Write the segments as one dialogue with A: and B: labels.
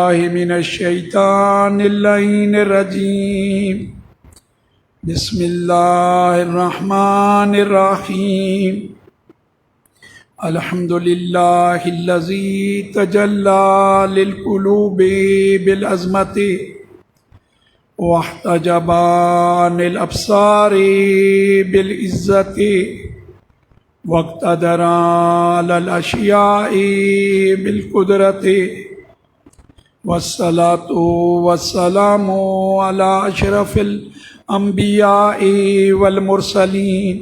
A: من الشیطان اللعین الرجیم بسم اللہ الرحمن الرحیم الحمد للہ الذی تجلی للقلوب بالعظمت واحتجب عن الابصار بالعزت واقتدر علی الاشیاء بالقدرت والصلاة والسلام على أشرف الأنبياء والمرسلين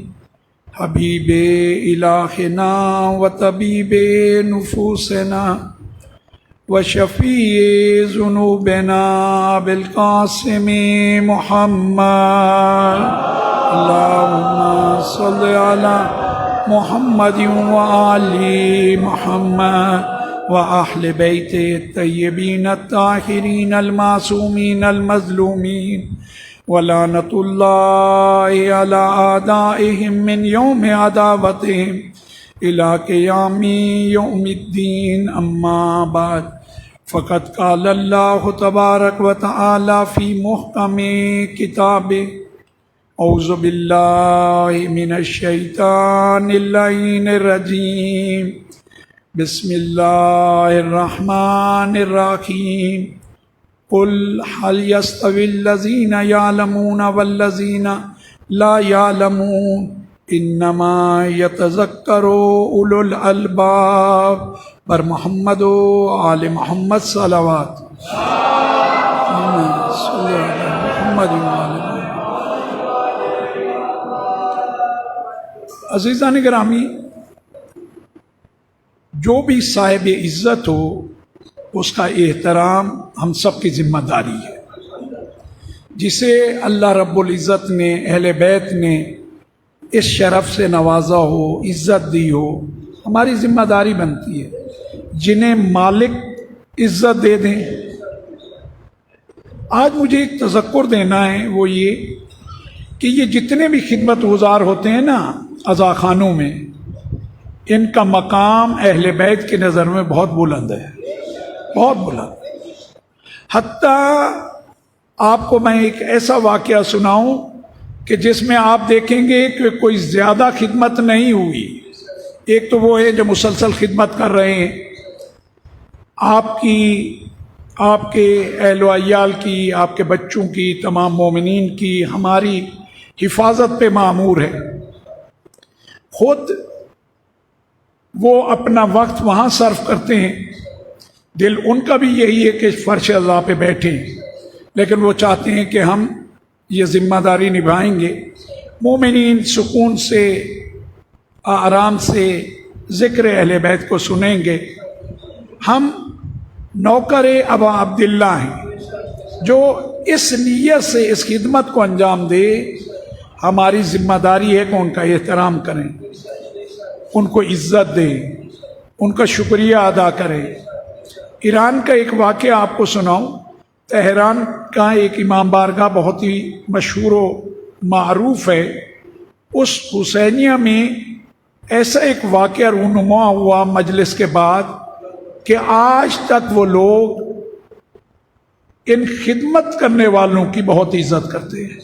A: حبيب إلهنا وطبيب نفوسنا وشفيع ذنوبنا بالقاسم محمد اللهم صل على محمد وآل محمد وأهل بيته الطيبين الطاهرين المعصومين المظلومين ولعنة الله على أعدائهم من يوم عداوتهم إلى قيام يوم الدين أما بعد فقد قال الله تبارك وتعالى في محكم كتابه أعوذ بالله من الشيطان اللعين الرجيم بسم اللہ الرحمن الرحیم قل هل يستوي الذين يعلمون والذين لا يعلمون انما يتذكر اولو الالباب پر محمد و آل محمد صلوات محمد و آل محمد۔ عزیزان گرامی، جو بھی صاحب عزت ہو اس کا احترام ہم سب کی ذمہ داری ہے۔ جسے اللہ رب العزت نے، اہل بیت نے اس شرف سے نوازا ہو، عزت دی ہو، ہماری ذمہ داری بنتی ہے جنہیں مالک عزت دے دیں۔ آج مجھے ایک تذکر دینا ہے، وہ یہ کہ یہ جتنے بھی خدمت گزار ہوتے ہیں نا عزاخانوں میں، ان کا مقام اہل بیت کی نظر میں بہت بلند ہے، بہت بلند۔ حتیٰ آپ کو میں ایک ایسا واقعہ سناؤں کہ جس میں آپ دیکھیں گے کہ کوئی زیادہ خدمت نہیں ہوئی۔ ایک تو وہ ہے جو مسلسل خدمت کر رہے ہیں، آپ کی، آپ کے اہل و عیال کی، آپ کے بچوں کی، تمام مومنین کی ہماری حفاظت پہ مامور ہے۔ خود وہ اپنا وقت وہاں صرف کرتے ہیں، دل ان کا بھی یہی ہے کہ فرش عزا پہ بیٹھیں، لیکن وہ چاہتے ہیں کہ ہم یہ ذمہ داری نبھائیں گے، مومنین سکون سے، آرام سے ذکر اہل بیت کو سنیں گے۔ ہم نوکر ابا عبداللہ ہیں، جو اس نیت سے اس خدمت کو انجام دے، ہماری ذمہ داری ہے کہ ان کا احترام کریں، ان کو عزت دیں، ان کا شکریہ ادا کریں۔ ایران کا ایک واقعہ آپ کو سناؤں۔ تہران کا ایک امام بارگاہ بہت ہی مشہور و معروف ہے، اس حسینیہ میں ایسا ایک واقعہ رونما ہوا مجلس کے بعد کہ آج تک وہ لوگ ان خدمت کرنے والوں کی بہت عزت کرتے ہیں۔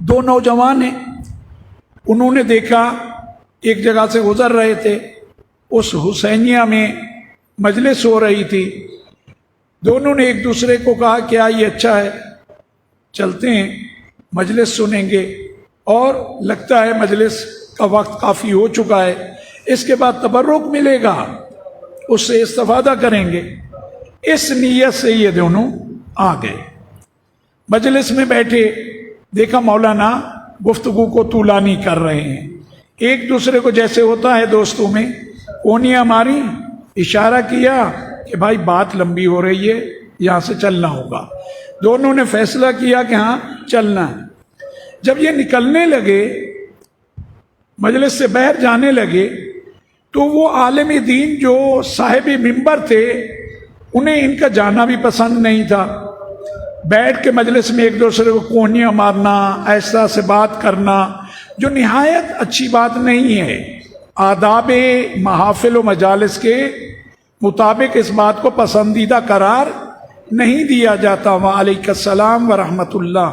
A: دو نوجوان ہیں، انہوں نے دیکھا ایک جگہ سے گزر رہے تھے، اس حسینیہ میں مجلس ہو رہی تھی، دونوں نے ایک دوسرے کو کہا کیا یہ اچھا ہے، چلتے ہیں مجلس سنیں گے، اور لگتا ہے مجلس کا وقت کافی ہو چکا ہے، اس کے بعد تبرک ملے گا، اس سے استفادہ کریں گے۔ اس نیت سے یہ دونوں آ گئے، مجلس میں بیٹھے، دیکھا مولانا گفتگو کو طولانی کر رہے ہیں، ایک دوسرے کو جیسے ہوتا ہے دوستوں میں کونیاں ماری، اشارہ کیا کہ بھائی بات لمبی ہو رہی ہے، یہاں سے چلنا ہوگا۔ دونوں نے فیصلہ کیا کہ ہاں چلنا ہے۔ جب یہ نکلنے لگے، مجلس سے باہر جانے لگے، تو وہ عالم دین جو صاحب منبر تھے، انہیں ان کا جانا بھی پسند نہیں تھا۔ بیٹھ کے مجلس میں ایک دوسرے کو کونیاں مارنا، ایسا سے بات کرنا، جو نہایت اچھی بات نہیں ہے۔ آداب محافل و مجالس کے مطابق اس بات کو پسندیدہ قرار نہیں دیا جاتا۔ وعلیکم السلام ورحمۃ اللہ،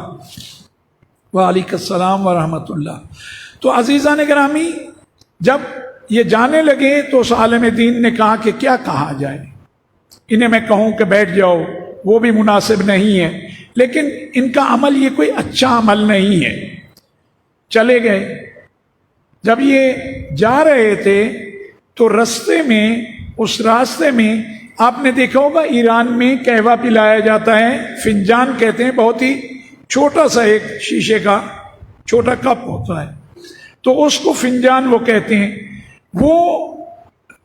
A: وعلیکم السلام ورحمۃ اللہ۔ تو عزیزان گرامی، جب یہ جانے لگے تو اس عالم دین نے کہا کہ کیا کہا جائے، انہیں میں کہوں کہ بیٹھ جاؤ وہ بھی مناسب نہیں ہے، لیکن ان کا عمل یہ کوئی اچھا عمل نہیں ہے۔ چلے گئے۔ جب یہ جا رہے تھے تو راستے میں، اس راستے میں آپ نے دیکھا ہوگا ایران میں قہوہ پلایا جاتا ہے، فنجان کہتے ہیں، بہت ہی چھوٹا سا ایک شیشے کا چھوٹا کپ ہوتا ہے، تو اس کو فنجان وہ کہتے ہیں۔ وہ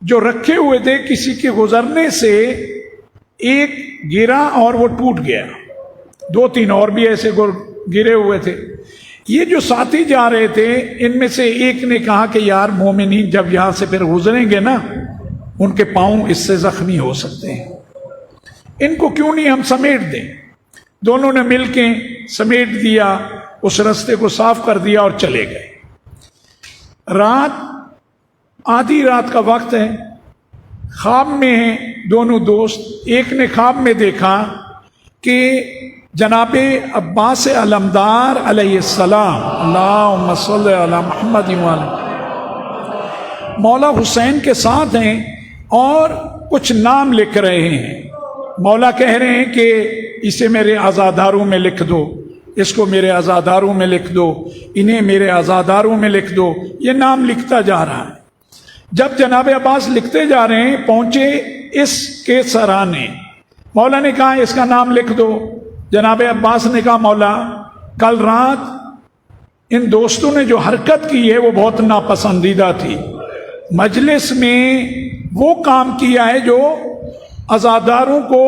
A: جو رکھے ہوئے تھے، کسی کے گزرنے سے ایک گرا اور وہ ٹوٹ گیا، 2-3 اور بھی ایسے گرے ہوئے تھے۔ یہ جو ساتھی جا رہے تھے، ان میں سے ایک نے کہا کہ یار مومنین جب یہاں سے پھر گزریں گے نا، ان کے پاؤں اس سے زخمی ہو سکتے ہیں، ان کو کیوں نہیں ہم سمیٹ دیں۔ دونوں نے مل کے سمیٹ دیا، اس راستے کو صاف کر دیا اور چلے گئے۔ رات، آدھی رات کا وقت ہے، خواب میں ہیں دونوں دوست۔ ایک نے خواب میں دیکھا کہ جناب عباس علمدار علیہ السلام، اللہم صلی علی محمد مولا حسین کے ساتھ ہیں اور کچھ نام لکھ رہے ہیں۔ مولا کہہ رہے ہیں کہ اسے میرے عزاداروں میں لکھ دو، اس کو میرے عزاداروں میں لکھ دو، انہیں میرے عزاداروں میں لکھ دو۔ یہ نام لکھتا جا رہا ہے۔ جب جناب عباس لکھتے جا رہے ہیں، پہنچے اس کے سرانے۔ مولا نے کہا اس کا نام لکھ دو۔ جناب عباس نے کہا مولا، کل رات ان دوستوں نے جو حرکت کی ہے وہ بہت ناپسندیدہ تھی، مجلس میں وہ کام کیا ہے جو عزاداروں کو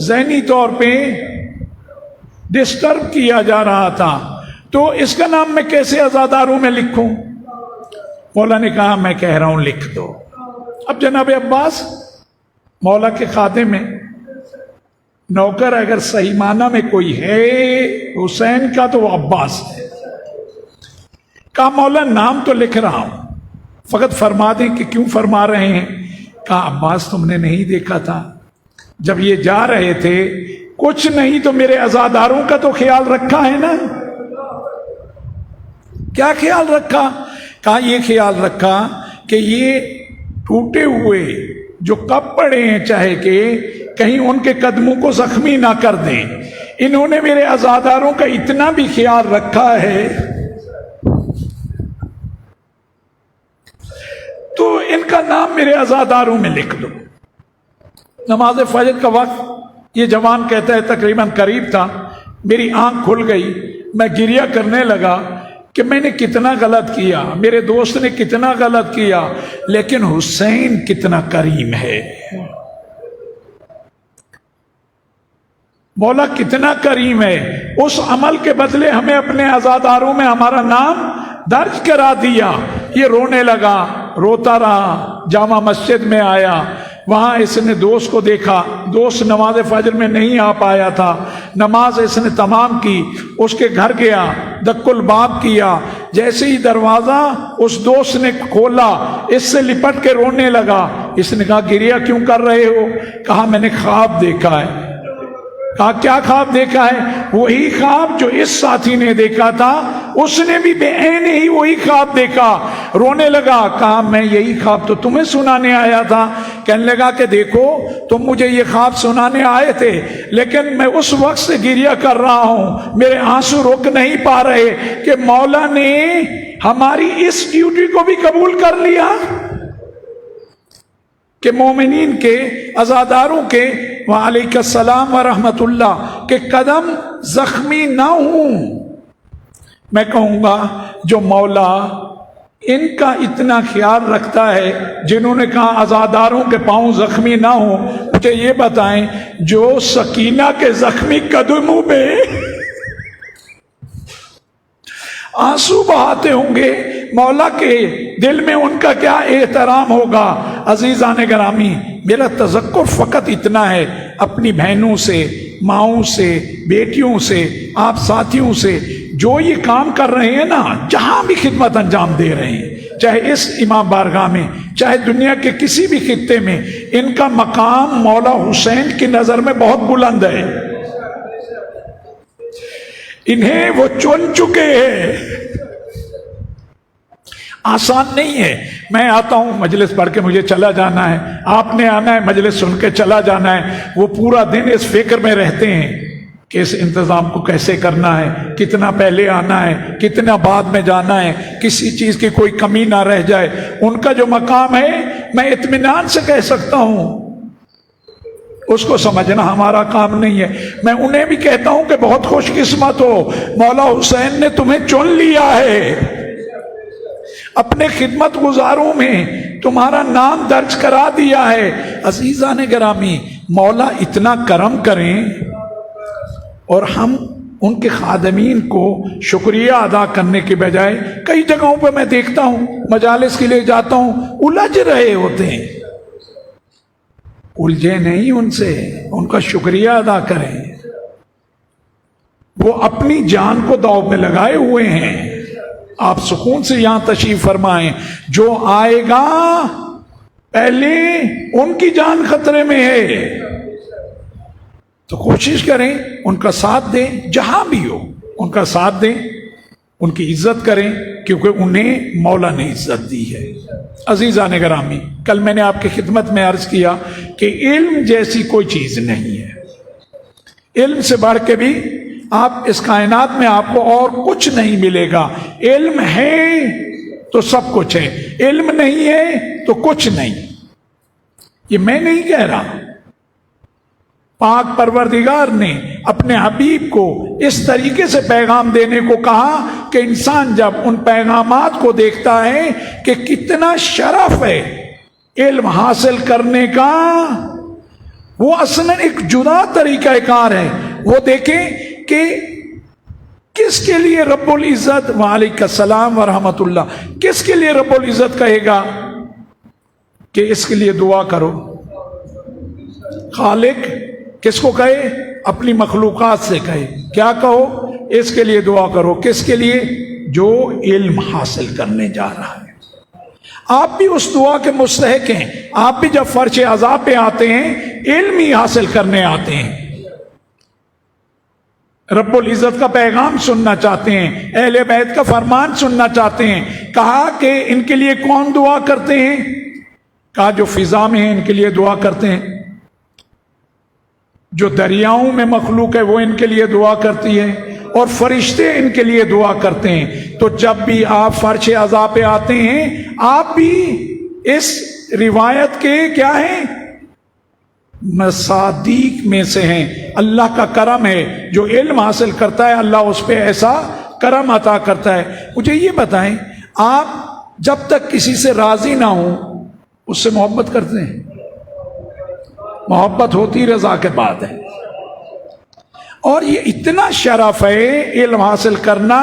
A: ذہنی طور پہ ڈسٹرب کیا جا رہا تھا، تو اس کا نام میں کیسے عزاداروں میں لکھوں؟ مولا نے کہا میں کہہ رہا ہوں لکھ دو۔ اب جناب عباس مولا کے خادم میں نوکر، اگر صحیح معنی میں کوئی ہے حسین کا تو وہ عباس ہے۔ کہا مولا نام تو لکھ رہا ہوں، فقط فرما دیں کہ کیوں فرما رہے ہیں۔ کہا عباس تم نے نہیں دیکھا تھا جب یہ جا رہے تھے، کچھ نہیں تو میرے عزاداروں کا تو خیال رکھا ہے نا؟ کیا خیال رکھا؟ کہا یہ خیال رکھا کہ یہ ٹوٹے ہوئے جو کپ پڑے ہیں چاہے کہ کہیں ان کے قدموں کو زخمی نہ کر دیں، انہوں نے میرے عزاداروں کا اتنا بھی خیال رکھا ہے، تو ان کا نام میرے عزاداروں میں لکھ دو۔ نماز فجر کا وقت، یہ جوان کہتا ہے تقریباً قریب تھا، میری آنکھ کھل گئی، میں گریہ کرنے لگا کہ میں نے کتنا غلط کیا، میرے دوست نے کتنا غلط کیا، لیکن حسین کتنا کریم ہے، مولا کتنا کریم ہے، اس عمل کے بدلے ہمیں اپنے عزاداروں میں ہمارا نام درج کرا دیا۔ یہ رونے لگا، روتا رہا، جامع مسجد میں آیا، وہاں اس نے دوست کو دیکھا، دوست نماز فجر میں نہیں آ پایا تھا، نماز اس نے تمام کی، اس کے گھر گیا، دق الباب کیا، جیسے ہی دروازہ اس دوست نے کھولا، اس سے لپٹ کے رونے لگا۔ اس نے کہا گریہ کیوں کر رہے ہو؟ کہا میں نے خواب دیکھا ہے۔ کہا کیا خواب دیکھا ہے؟ وہی خواب جو اس ساتھی نے دیکھا تھا، اس نے بھی بے عین ہی وہی خواب دیکھا۔ رونے لگا، کہا میں یہی خواب تو تمہیں سنانے آیا تھا۔ کہنے لگا کہ دیکھو تم مجھے یہ خواب سنانے آئے تھے، لیکن میں اس وقت سے گریہ کر رہا ہوں، میرے آنسو رک نہیں پا رہے کہ مولا نے ہماری اس ڈیوٹی کو بھی قبول کر لیا کہ مومنین کے، عزاداروں کے وعلیکم السلام ورحمۃ اللہ کے قدم زخمی نہ ہوں۔ میں کہوں گا جو مولا ان کا اتنا خیال رکھتا ہے، جنہوں نے کہا عزاداروں کے پاؤں زخمی نہ ہوں، مجھے یہ بتائیں جو سکینہ کے زخمی قدموں پہ آنسو بہاتے ہوں گے، مولا کے دل میں ان کا کیا احترام ہوگا۔ عزیزان گرامی، میرا تذکر فقط اتنا ہے، اپنی بہنوں سے، ماؤں سے، بیٹیوں سے، آپ ساتھیوں سے جو یہ کام کر رہے ہیں نا، جہاں بھی خدمت انجام دے رہے ہیں، چاہے اس امام بارگاہ میں، چاہے دنیا کے کسی بھی خطے میں، ان کا مقام مولا حسین کی نظر میں بہت بلند ہے. انہیں وہ چن چکے ہیں. آسان نہیں ہے. میں آتا ہوں مجلس پڑھ کے مجھے چلا جانا ہے، آپ نے آنا ہے مجلس سن کے چلا جانا ہے. وہ پورا دن اس فکر میں رہتے ہیں کہ اس انتظام کو کیسے کرنا ہے، کتنا پہلے آنا ہے، کتنا بعد میں جانا ہے، کسی چیز کی کوئی کمی نہ رہ جائے. ان کا جو مقام ہے میں اطمینان سے کہہ سکتا ہوں، اس کو سمجھنا ہمارا کام نہیں ہے. میں انہیں بھی کہتا ہوں کہ بہت خوش قسمت ہو، مولا حسین نے تمہیں چن لیا ہے، اپنے خدمت گزاروں میں تمہارا نام درج کرا دیا ہے. عزیزان گرامی، مولا اتنا کرم کریں اور ہم ان کے خادمین کو شکریہ ادا کرنے کے بجائے کئی جگہوں پہ میں دیکھتا ہوں، مجالس کے لیے جاتا ہوں، الجھ رہے ہوتے ہیں. الجھے نہیں ان سے، ان کا شکریہ ادا کریں. وہ اپنی جان کو داؤ میں لگائے ہوئے ہیں. آپ سکون سے یہاں تشریف فرمائیں. جو آئے گا پہلے ان کی جان خطرے میں ہے، تو کوشش کریں ان کا ساتھ دیں، جہاں بھی ہو ان کا ساتھ دیں، ان کی عزت کریں، کیونکہ انہیں مولا نے عزت دی ہے. عزیزان گرامی، کل میں نے آپ کی خدمت میں عرض کیا کہ علم جیسی کوئی چیز نہیں ہے. علم سے بڑھ کے بھی آپ اس کائنات میں آپ کو اور کچھ نہیں ملے گا. علم ہے تو سب کچھ ہے، علم نہیں ہے تو کچھ نہیں. یہ میں نہیں کہہ رہا، پاک پروردگار نے اپنے حبیب کو اس طریقے سے پیغام دینے کو کہا کہ انسان جب ان پیغامات کو دیکھتا ہے کہ کتنا شرف ہے علم حاصل کرنے کا، وہ اصلاً ایک جدا طریقہ کار ہے. وہ دیکھیں کہ کس کے لیے رب العزت، وعلیکم السلام ورحمۃ اللہ، کس کے لیے رب العزت کہے گا کہ اس کے لیے دعا کرو. خالق کس کو کہے؟ اپنی مخلوقات سے کہے کیا کہو؟ اس کے لیے دعا کرو. کس کے لیے؟ جو علم حاصل کرنے جا رہا ہے. آپ بھی اس دعا کے مستحق ہیں. آپ بھی جب فرش عذاب پہ آتے ہیں علم ہی حاصل کرنے آتے ہیں، رب العزت کا پیغام سننا چاہتے ہیں، اہل بیت کا فرمان سننا چاہتے ہیں. کہا کہ ان کے لیے کون دعا کرتے ہیں؟ کہا جو فضا میں ہیں ان کے لیے دعا کرتے ہیں، جو دریاؤں میں مخلوق ہے وہ ان کے لیے دعا کرتی ہے، اور فرشتے ان کے لیے دعا کرتے ہیں. تو جب بھی آپ فرش عذاب پہ آتے ہیں آپ بھی اس روایت کے کیا ہیں؟ مصادیق میں سے ہیں. اللہ کا کرم ہے، جو علم حاصل کرتا ہے اللہ اس پہ ایسا کرم عطا کرتا ہے. مجھے یہ بتائیں، آپ جب تک کسی سے راضی نہ ہوں اس سے محبت کرتے ہیں؟ محبت ہوتی رضا کے بعد ہے. اور یہ اتنا شرف ہے علم حاصل کرنا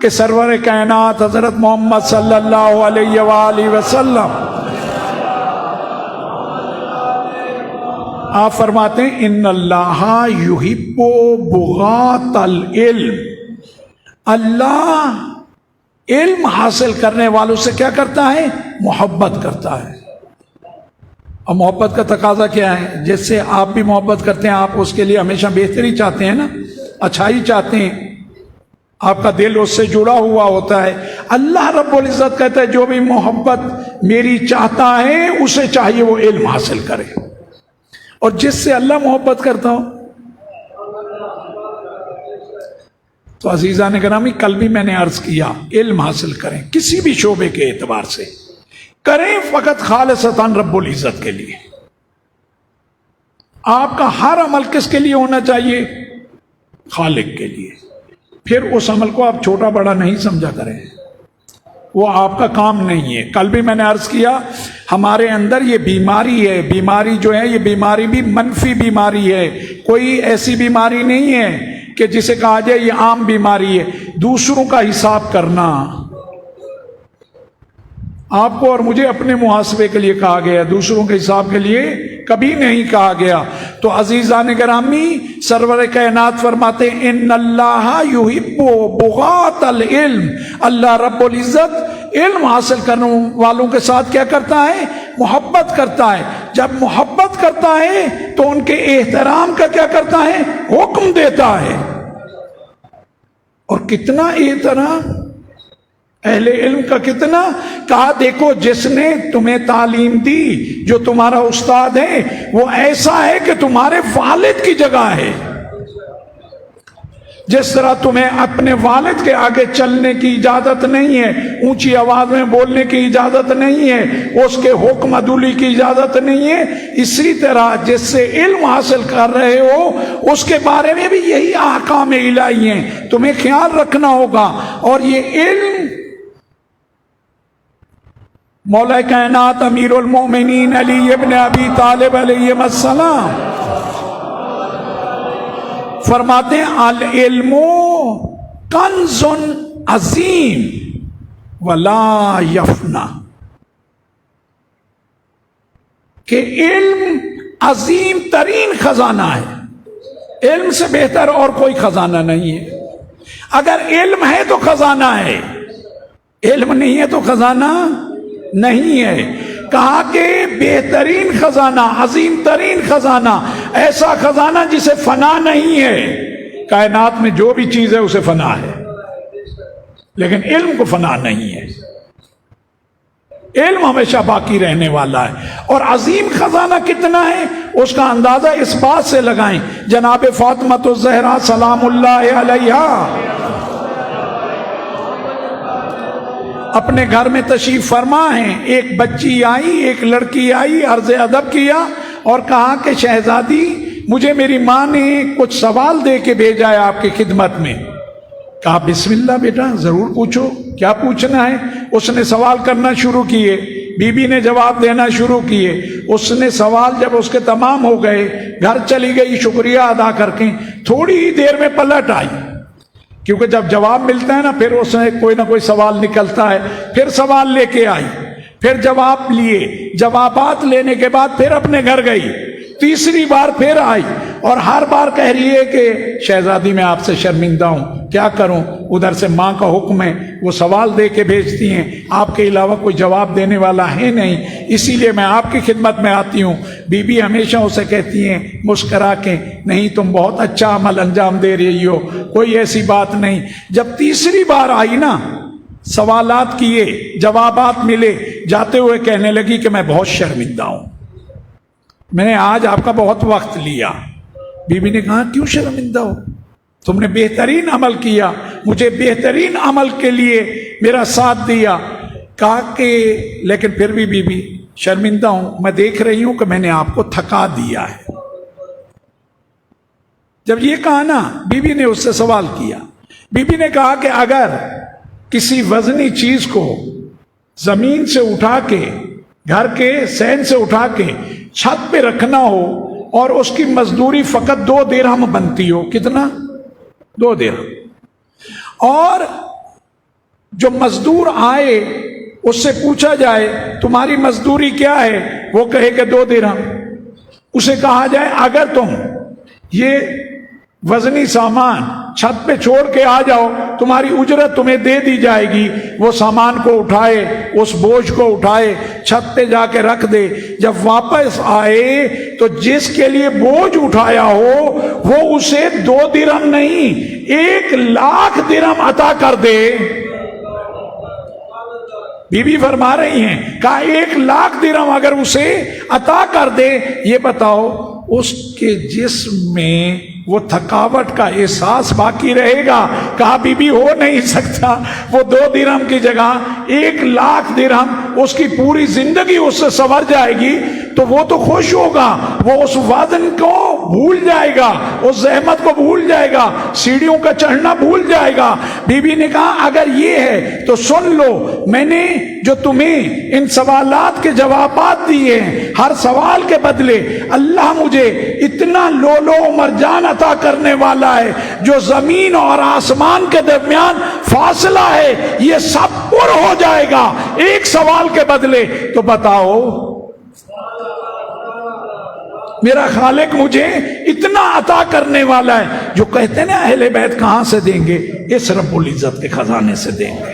A: کہ سرور کائنات حضرت محمد صلی اللہ علیہ وآلہ وسلم آپ فرماتے ہیں ان اللہ یحب بغاة العلم. اللہ علم حاصل کرنے والوں سے کیا کرتا ہے؟ محبت کرتا ہے. اور محبت کا تقاضا کیا ہے؟ جس سے آپ بھی محبت کرتے ہیں، آپ اس کے لیے ہمیشہ بہتری چاہتے ہیں نا، اچھائی چاہتے ہیں، آپ کا دل اس سے جڑا ہوا ہوتا ہے. اللہ رب العزت کہتا ہے جو بھی محبت میری چاہتا ہے اسے چاہیے وہ علم حاصل کرے. اور جس سے اللہ محبت کرتا ہو. تو عزیزان گرامی، کل بھی میں نے عرض کیا علم حاصل کریں کسی بھی شعبے کے اعتبار سے، کریں فقط خالصتاً رب العزت کے لیے. آپ کا ہر عمل کس کے لیے ہونا چاہیے؟ خالق کے لیے. پھر اس عمل کو آپ چھوٹا بڑا نہیں سمجھا کریں، وہ آپ کا کام نہیں ہے. کل بھی میں نے عرض کیا ہمارے اندر یہ بیماری ہے، بیماری جو ہے یہ بیماری بھی منفی بیماری ہے. کوئی ایسی بیماری نہیں ہے کہ جسے کہا جائے یہ عام بیماری ہے. دوسروں کا حساب کرنا، آپ کو اور مجھے اپنے محاسبے کے لیے کہا گیا، دوسروں کے حساب کے لیے کبھی نہیں کہا گیا. تو عزیزان گرامی، سرور کائنات فرماتے ہیں ان اللہ یحب بغاة العلم. اللہ رب العزت علم حاصل کرنے والوں کے ساتھ کیا کرتا ہے؟ محبت کرتا ہے. جب محبت کرتا ہے تو ان کے احترام کا کیا کرتا ہے؟ حکم دیتا ہے. اور کتنا احترام اہل علم کا، کتنا کہا دیکھو جس نے تمہیں تعلیم دی، جو تمہارا استاد ہے، وہ ایسا ہے کہ تمہارے والد کی جگہ ہے. جس طرح تمہیں اپنے والد کے آگے چلنے کی اجازت نہیں ہے، اونچی آواز میں بولنے کی اجازت نہیں ہے، اس کے حکم عدولی کی اجازت نہیں ہے، اسی طرح جس سے علم حاصل کر رہے ہو اس کے بارے میں بھی یہی احکام الہی ہیں، تمہیں خیال رکھنا ہوگا. اور یہ علم مولا کائنات امیر المومنین علی ابن ابی طالب علیہ السلام فرماتے ہیں العلم کنز عظیم ولا یفنا، کہ علم عظیم ترین خزانہ ہے. علم سے بہتر اور کوئی خزانہ نہیں ہے. اگر علم ہے تو خزانہ ہے، علم نہیں ہے تو خزانہ نہیں ہے. کہا کہ بہترین خزانہ، عظیم ترین خزانہ، ایسا خزانہ جسے فنا نہیں ہے. کائنات میں جو بھی چیز ہے اسے فنا ہے، لیکن علم کو فنا نہیں ہے. علم ہمیشہ باقی رہنے والا ہے. اور عظیم خزانہ کتنا ہے اس کا اندازہ اس بات سے لگائیں، جناب فاطمہ الزہرا سلام اللہ علیہا اپنے گھر میں تشریف فرما ہیں. ایک بچی آئی، ایک لڑکی آئی، عرض ادب کیا اور کہا کہ شہزادی مجھے میری ماں نے کچھ سوال دے کے بھیجا ہے آپ کی خدمت میں. کہا بسم اللہ بیٹا ضرور پوچھو، کیا پوچھنا ہے. اس نے سوال کرنا شروع کیے، بی بی نے جواب دینا شروع کیے. اس نے سوال جب اس کے تمام ہو گئے گھر چلی گئی شکریہ ادا کر کے. تھوڑی ہی دیر میں پلٹ آئی، کیونکہ جب جواب ملتا ہے نا پھر اس میں کوئی نہ کوئی سوال نکلتا ہے. پھر سوال لے کے آئی، پھر جواب لیے، جوابات لینے کے بعد پھر اپنے گھر گئی. تیسری بار پھر آئی اور ہر بار کہہ رہی ہے کہ شہزادی میں آپ سے شرمندہ ہوں، کیا کروں، ادھر سے ماں کا حکم ہے، وہ سوال دے کے بھیجتی ہیں، آپ کے علاوہ کوئی جواب دینے والا ہے نہیں، اسی لیے میں آپ کی خدمت میں آتی ہوں. بی بی ہمیشہ اسے کہتی ہیں مسکرا کے، نہیں تم بہت اچھا عمل انجام دے رہی ہو، کوئی ایسی بات نہیں. جب تیسری بار آئی نا، سوالات کیے، جوابات ملے، جاتے ہوئے کہنے لگی کہ میں بہت شرمندہ ہوں، میں نے آج آپ کا بہت وقت لیا. بی بی نے کہا کیوں شرمندہ ہو، تم نے بہترین عمل کیا، مجھے بہترین عمل کے لیے میرا ساتھ دیا. کہا کہ لیکن پھر بھی بی بی شرمندہ ہوں، میں دیکھ رہی ہوں کہ میں نے آپ کو تھکا دیا ہے. جب یہ کہا نا، بی بی نے اس سے سوال کیا. بی بی نے کہا کہ اگر کسی وزنی چیز کو زمین سے اٹھا کے، گھر کے سین سے اٹھا کے چھت پہ رکھنا ہو اور اس کی مزدوری فقط 2 درہم بنتی ہو، کتنا؟ 2 درہم، اور جو مزدور آئے اس سے پوچھا جائے تمہاری مزدوری کیا ہے، وہ کہے کہ 2 درہم. اسے کہا جائے اگر تم یہ وزنی سامان چھت پہ چھوڑ کے آ جاؤ تمہاری اجرت تمہیں دے دی جائے گی. وہ سامان کو اٹھائے، اس بوجھ کو اٹھائے، چھت پہ جا کے رکھ دے. جب واپس آئے تو جس کے لیے بوجھ اٹھایا ہو وہ اسے 2 درہم نہیں 1,00,000 درہم عطا کر دے. بی بی فرما رہی ہیں کہا 1,00,000 درہم اگر اسے عطا کر دے، یہ بتاؤ اس کے جسم میں وہ تھکاوٹ کا احساس باقی رہے گا؟ کہا بی بی ہو نہیں سکتا. وہ 2 درہم کی جگہ 1,00,000 درہم، اس کی پوری زندگی اس سے سنور جائے گی تو وہ تو خوش ہوگا، وہ اس وزن کو بھول جائے گا، اس زحمت کو بھول جائے گا، سیڑھیوں کا چڑھنا بھول جائے گا. بی بی نے کہا اگر یہ ہے تو سن لو، میں نے جو تمہیں ان سوالات کے جوابات دیے ہیں، ہر سوال کے بدلے اللہ مجھے اتنا لولو مرجان عطا کرنے والا ہے جو زمین اور آسمان کے درمیان فاصلہ ہے یہ سب پر ہو جائے گا ایک سوال کے بدلے. تو بتاؤ میرا خالق مجھے اتنا عطا کرنے والا ہے. جو کہتے ہیں نا اہل بیت کہاں سے دیں گے، اس رب العزت کے خزانے سے دیں گے.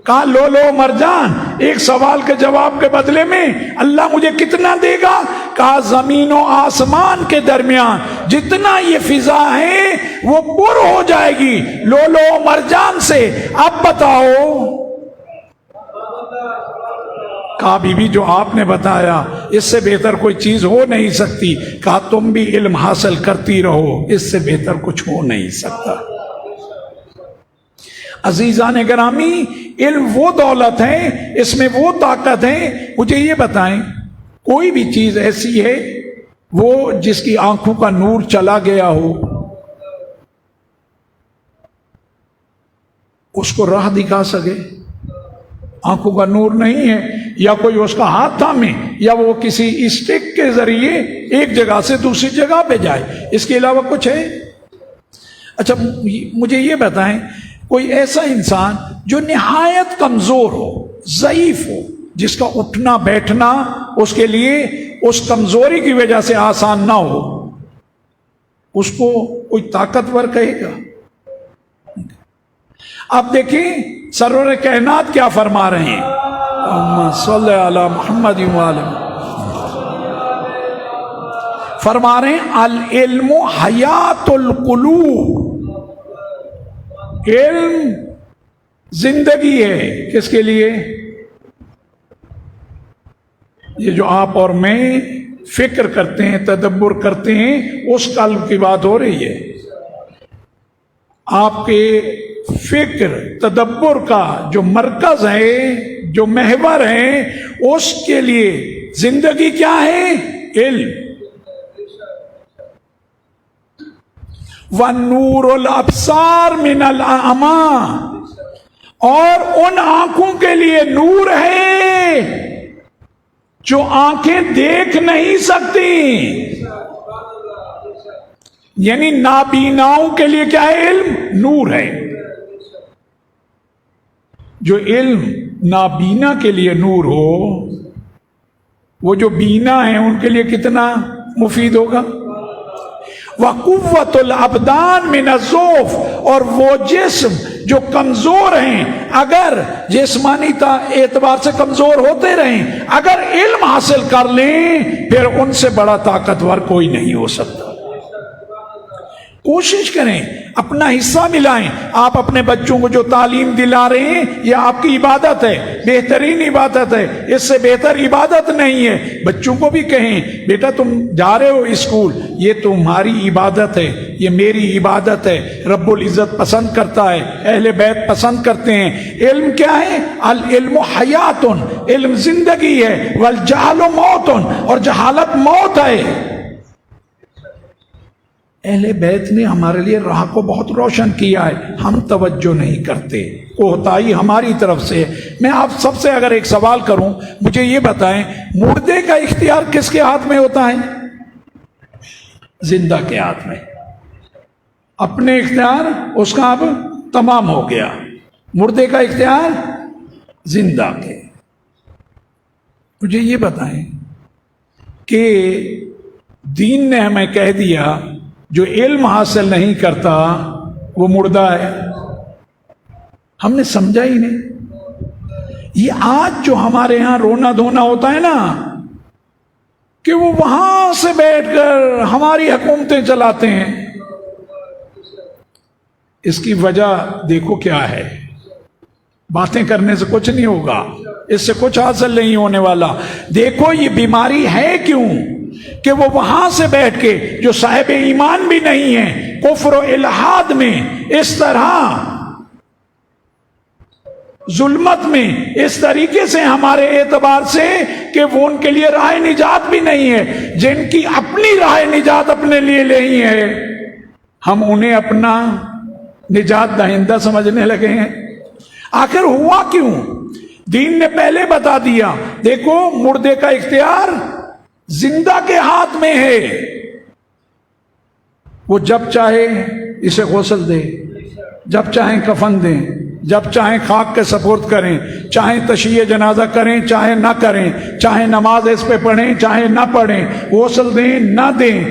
A: کہا لو لو مرجان، ایک سوال کے جواب کے بدلے میں اللہ مجھے کتنا دے گا؟ کہا زمین و آسمان کے درمیان جتنا یہ فضا ہے وہ پر ہو جائے گی لو لو مرجان سے، اب بتاؤ۔ کہا بی بی جو آپ نے بتایا اس سے بہتر کوئی چیز ہو نہیں سکتی۔ کہا تم بھی علم حاصل کرتی رہو، اس سے بہتر کچھ ہو نہیں سکتا۔ عزیزان گرامی، علم وہ دولت ہے، اس میں وہ طاقت ہے۔ مجھے یہ بتائیں، کوئی بھی چیز ایسی ہے وہ جس کی آنکھوں کا نور چلا گیا ہو، اس کو راہ دکھا سکے؟ آنکھوں کا نور نہیں ہے، یا کوئی اس کا ہاتھ تھامے، یا وہ کسی اسٹک کے ذریعے ایک جگہ سے دوسری جگہ پہ جائے، اس کے علاوہ کچھ ہے؟ اچھا مجھے یہ بتائیں، کوئی ایسا انسان جو نہایت کمزور ہو، ضعیف ہو، جس کا اٹھنا بیٹھنا اس کے لیے اس کمزوری کی وجہ سے آسان نہ ہو، اس کو کوئی طاقتور کہے گا؟ آپ دیکھیں سرور کائنات کیا فرما رہے ہیں، اللہم صلی علی محمد وآلہ، فرما رہے ہیں العلم حیات القلوب، علم زندگی ہے۔ کس کے لیے؟ یہ جو آپ اور میں فکر کرتے ہیں، تدبر کرتے ہیں، اس قلب کی بات ہو رہی ہے۔ آپ کے فکر تدبر کا جو مرکز ہے، جو محور ہے، اس کے لیے زندگی کیا ہے؟ علم۔ وَنُورُ الْأَبْصَارِ مِنَ الْأَعْمَىٰ، اور ان آنکھوں کے لیے نور ہے جو آنکھیں دیکھ نہیں سکتی، یعنی نابیناؤں کے لیے کیا ہے؟ علم، نور ہے۔ جو علم نابینا کے لیے نور ہو، وہ جو بینا ہیں ان کے لیے کتنا مفید ہوگا۔ وَقُوَّةُ الْأَبْدَانِ مِنَ الضُّعْفِ، اور وہ جسم جو کمزور ہیں، اگر جسمانی اعتبار سے کمزور ہوتے رہیں، اگر علم حاصل کر لیں پھر ان سے بڑا طاقتور کوئی نہیں ہو سکتا۔ کوشش کریں، اپنا حصہ ملائیں۔ آپ اپنے بچوں کو جو تعلیم دلا رہے ہیں یہ آپ کی عبادت ہے، بہترین عبادت ہے، اس سے بہتر عبادت نہیں ہے۔ بچوں کو بھی کہیں بیٹا تم جا رہے ہو اسکول، یہ تمہاری عبادت ہے، یہ میری عبادت ہے، رب العزت پسند کرتا ہے، اہل بیت پسند کرتے ہیں۔ علم کیا ہے؟ العلم حیات، علم زندگی ہے، والجہل موت، اور جہالت موت ہے۔ اہل بیت نے ہمارے لیے راہ کو بہت روشن کیا ہے، ہم توجہ نہیں کرتے، کوتاہی ہماری طرف سے۔ میں آپ سب سے اگر ایک سوال کروں، مجھے یہ بتائیں مردے کا اختیار کس کے ہاتھ میں ہوتا ہے؟ زندہ کے ہاتھ میں۔ اپنے اختیار اس کا اب تمام ہو گیا، مردے کا اختیار زندہ کے۔ مجھے یہ بتائیں کہ دین نے ہمیں کہہ دیا جو علم حاصل نہیں کرتا وہ مردہ ہے، ہم نے سمجھا ہی نہیں۔ یہ آج جو ہمارے ہاں رونا دھونا ہوتا ہے نا کہ وہ وہاں سے بیٹھ کر ہماری حکومتیں چلاتے ہیں، اس کی وجہ دیکھو کیا ہے۔ باتیں کرنے سے کچھ نہیں ہوگا، اس سے کچھ حاصل نہیں ہونے والا۔ دیکھو یہ بیماری ہے کیوں کہ وہ وہاں سے بیٹھ کے جو صاحب ایمان بھی نہیں ہیں، کفر و الحاد میں، اس طرح ظلمت میں، اس طریقے سے ہمارے اعتبار سے کہ وہ ان کے لیے راہ نجات بھی نہیں ہے، جن کی اپنی راہ نجات اپنے لیے نہیں ہے، ہم انہیں اپنا نجات دہندہ سمجھنے لگے ہیں۔ آخر ہوا کیوں؟ دین نے پہلے بتا دیا، دیکھو مردے کا اختیار زندہ کے ہاتھ میں ہے، وہ جب چاہے اسے غسل دے، جب چاہیں کفن دیں، جب چاہیں خاک کے سپرد کریں، چاہیں تشییع جنازہ کریں چاہے نہ کریں، چاہے نماز اس پہ پڑھیں چاہے نہ پڑھیں، غسل دیں نہ دیں،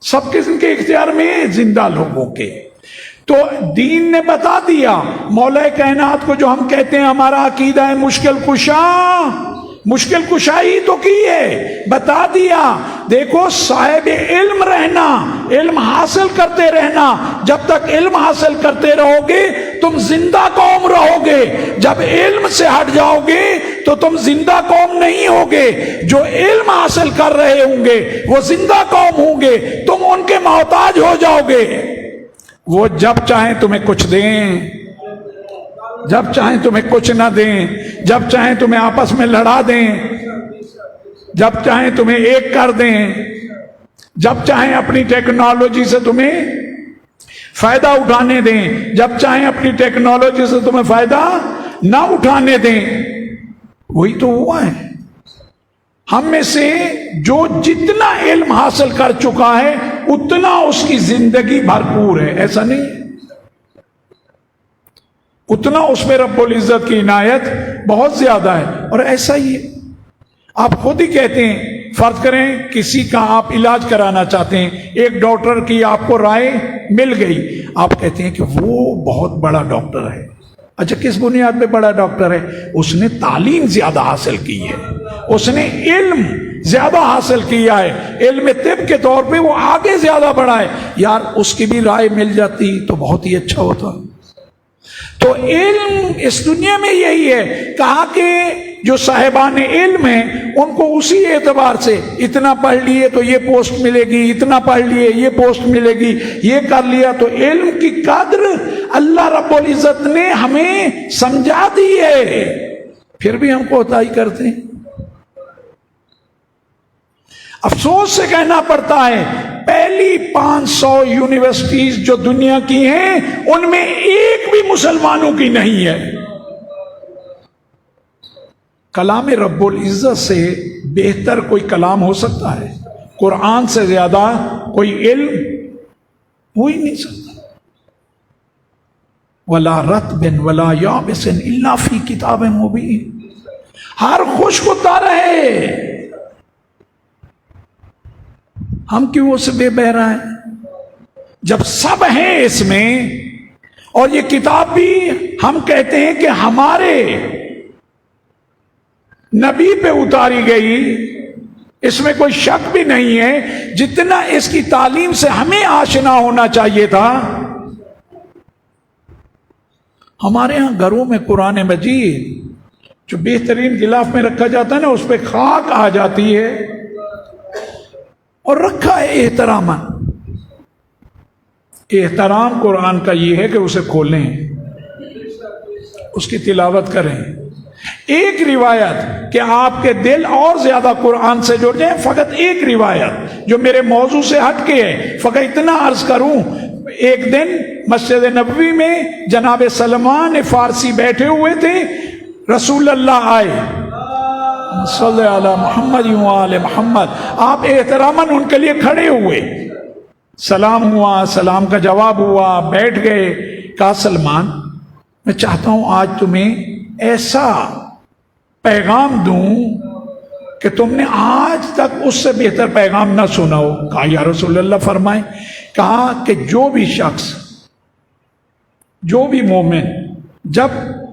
A: سب کس کے اختیار میں؟ زندہ لوگوں کے۔ تو دین نے بتا دیا، مولا کائنات کو جو ہم کہتے ہیں ہمارا عقیدہ ہے مشکل کشائی تو کی ہے، بتا دیا دیکھو صاحب علم رہنا، علم حاصل کرتے رہنا، جب تک علم حاصل کرتے رہو گے تم زندہ قوم رہو گے، جب علم سے ہٹ جاؤ گے تو تم زندہ قوم نہیں ہوگے، جو علم حاصل کر رہے ہوں گے وہ زندہ قوم ہوں گے، تم ان کے محتاج ہو جاؤ گے، وہ جب چاہیں تمہیں کچھ دیں، جب چاہیں تمہیں کچھ نہ دیں، جب چاہیں تمہیں آپس میں لڑا دیں، جب چاہیں تمہیں ایک کر دیں، جب چاہیں اپنی ٹیکنالوجی سے تمہیں فائدہ اٹھانے دیں، جب چاہیں اپنی ٹیکنالوجی سے تمہیں فائدہ نہ اٹھانے دیں، وہی تو ہوا ہے۔ ہم میں سے جو جتنا علم حاصل کر چکا ہے اتنا اس کی زندگی بھرپور ہے، ایسا نہیں، اتنا اس میں رب العزت کی عنایت بہت زیادہ ہے۔ اور ایسا ہی ہے، آپ خود ہی کہتے ہیں، فرض کریں کسی کا آپ علاج کرانا چاہتے ہیں، ایک ڈاکٹر کی آپ کو رائے مل گئی، آپ کہتے ہیں کہ وہ بہت بڑا ڈاکٹر ہے۔ اچھا کس بنیاد پہ بڑا ڈاکٹر ہے؟ اس نے تعلیم زیادہ حاصل کی ہے، اس نے علم زیادہ حاصل کیا ہے، علم طب کے طور پہ وہ آگے زیادہ بڑھا ہے، یار اس کی بھی رائے مل جاتی تو بہت ہی اچھا ہوتا۔ تو علم اس دنیا میں یہی ہے، کہا کہ جو صاحبان علم ہیں ان کو اسی اعتبار سے اتنا پڑھ لیے تو یہ پوسٹ ملے گی، اتنا پڑھ لیے یہ پوسٹ ملے گی، یہ کر لیا تو علم کی قدر اللہ رب العزت نے ہمیں سمجھا دی ہے، پھر بھی ہم کوتاہی کرتے ہیں۔ افسوس سے کہنا پڑتا ہے پہلی 500 یونیورسٹیز جو دنیا کی ہیں ان میں ایک بھی مسلمانوں کی نہیں ہے۔ کلام رب العزت سے بہتر کوئی کلام ہو سکتا ہے؟ قرآن سے زیادہ کوئی علم ہو ہی نہیں سکتا۔ وَلَا رَطْبٍ وَلَا يَابِسٍ إِلَّا فِي كِتَابٍ مُبِينٍ، ہر خشک اتارا ہے، ہم کیوں اس بے بہرا ہیں جب سب ہیں اس میں؟ اور یہ کتاب بھی ہم کہتے ہیں کہ ہمارے نبی پہ اتاری گئی، اس میں کوئی شک بھی نہیں ہے، جتنا اس کی تعلیم سے ہمیں آشنا ہونا چاہیے تھا۔ ہمارے ہاں گھروں میں قرآن مجید جو بہترین غلاف میں رکھا جاتا ہے نا، اس پہ خاک آ جاتی ہے، اور رکھا ہے احتراماً۔ احترام قرآن کا یہ ہے کہ اسے کھولیں، اس کی تلاوت کریں۔ ایک روایت کہ آپ کے دل اور زیادہ قرآن سے جڑ جائیں، فقط ایک روایت جو میرے موضوع سے ہٹ کے ہے، فقط اتنا عرض کروں۔ ایک دن مسجد نبوی میں جناب سلمان فارسی بیٹھے ہوئے تھے، رسول اللہ آئے، صلی علی محمد و آل محمد، آپ احتراماً ان کے لیے کھڑے ہوئے، سلام ہوا، سلام کا جواب ہوا، بیٹھ گئے۔ کہا سلمان میں چاہتا ہوں آج تمہیں ایسا پیغام دوں کہ تم نے آج تک اس سے بہتر پیغام نہ سنا ہو۔ کہا یا رسول اللہ فرمائیں۔ کہا کہ جو بھی شخص، جو بھی مومن جب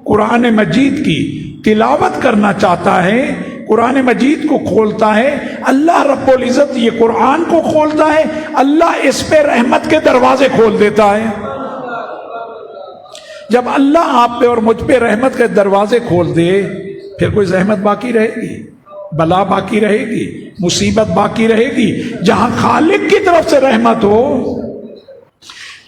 A: قرآن مجید کی تلاوت کرنا چاہتا ہے، قرآن مجید کو کھولتا ہے، اللہ رب العزت یہ قرآن کو کھولتا ہے، اللہ اس پہ رحمت کے دروازے کھول دیتا ہے۔ جب اللہ آپ پہ اور مجھ پہ رحمت کے دروازے کھول دے، پھر کوئی زحمت باقی رہے گی؟ بلا باقی رہے گی؟ مصیبت باقی رہے گی؟ جہاں خالق کی طرف سے رحمت ہو۔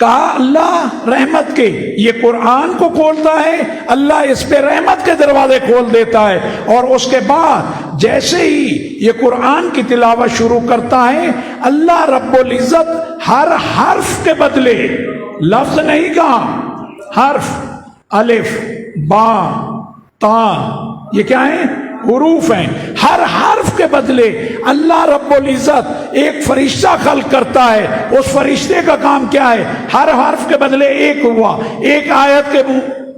A: کہا اللہ رحمت کے یہ قرآن کو کھولتا ہے، اللہ اس پہ رحمت کے دروازے کھول دیتا ہے، اور اس کے بعد جیسے ہی یہ قرآن کی تلاوت شروع کرتا ہے، اللہ رب العزت ہر حرف کے بدلے، لفظ نہیں کہا، حرف، الف، با، تا، یہ کیا ہیں؟ حروف ہیں، ہر حرف کے بدلے اللہ رب العزت ایک فرشتہ خلق کرتا ہے۔ اس فرشتے کا کام کیا ہے؟ ہر حرف کے بدلے ایک ہوا، ایک آیت کے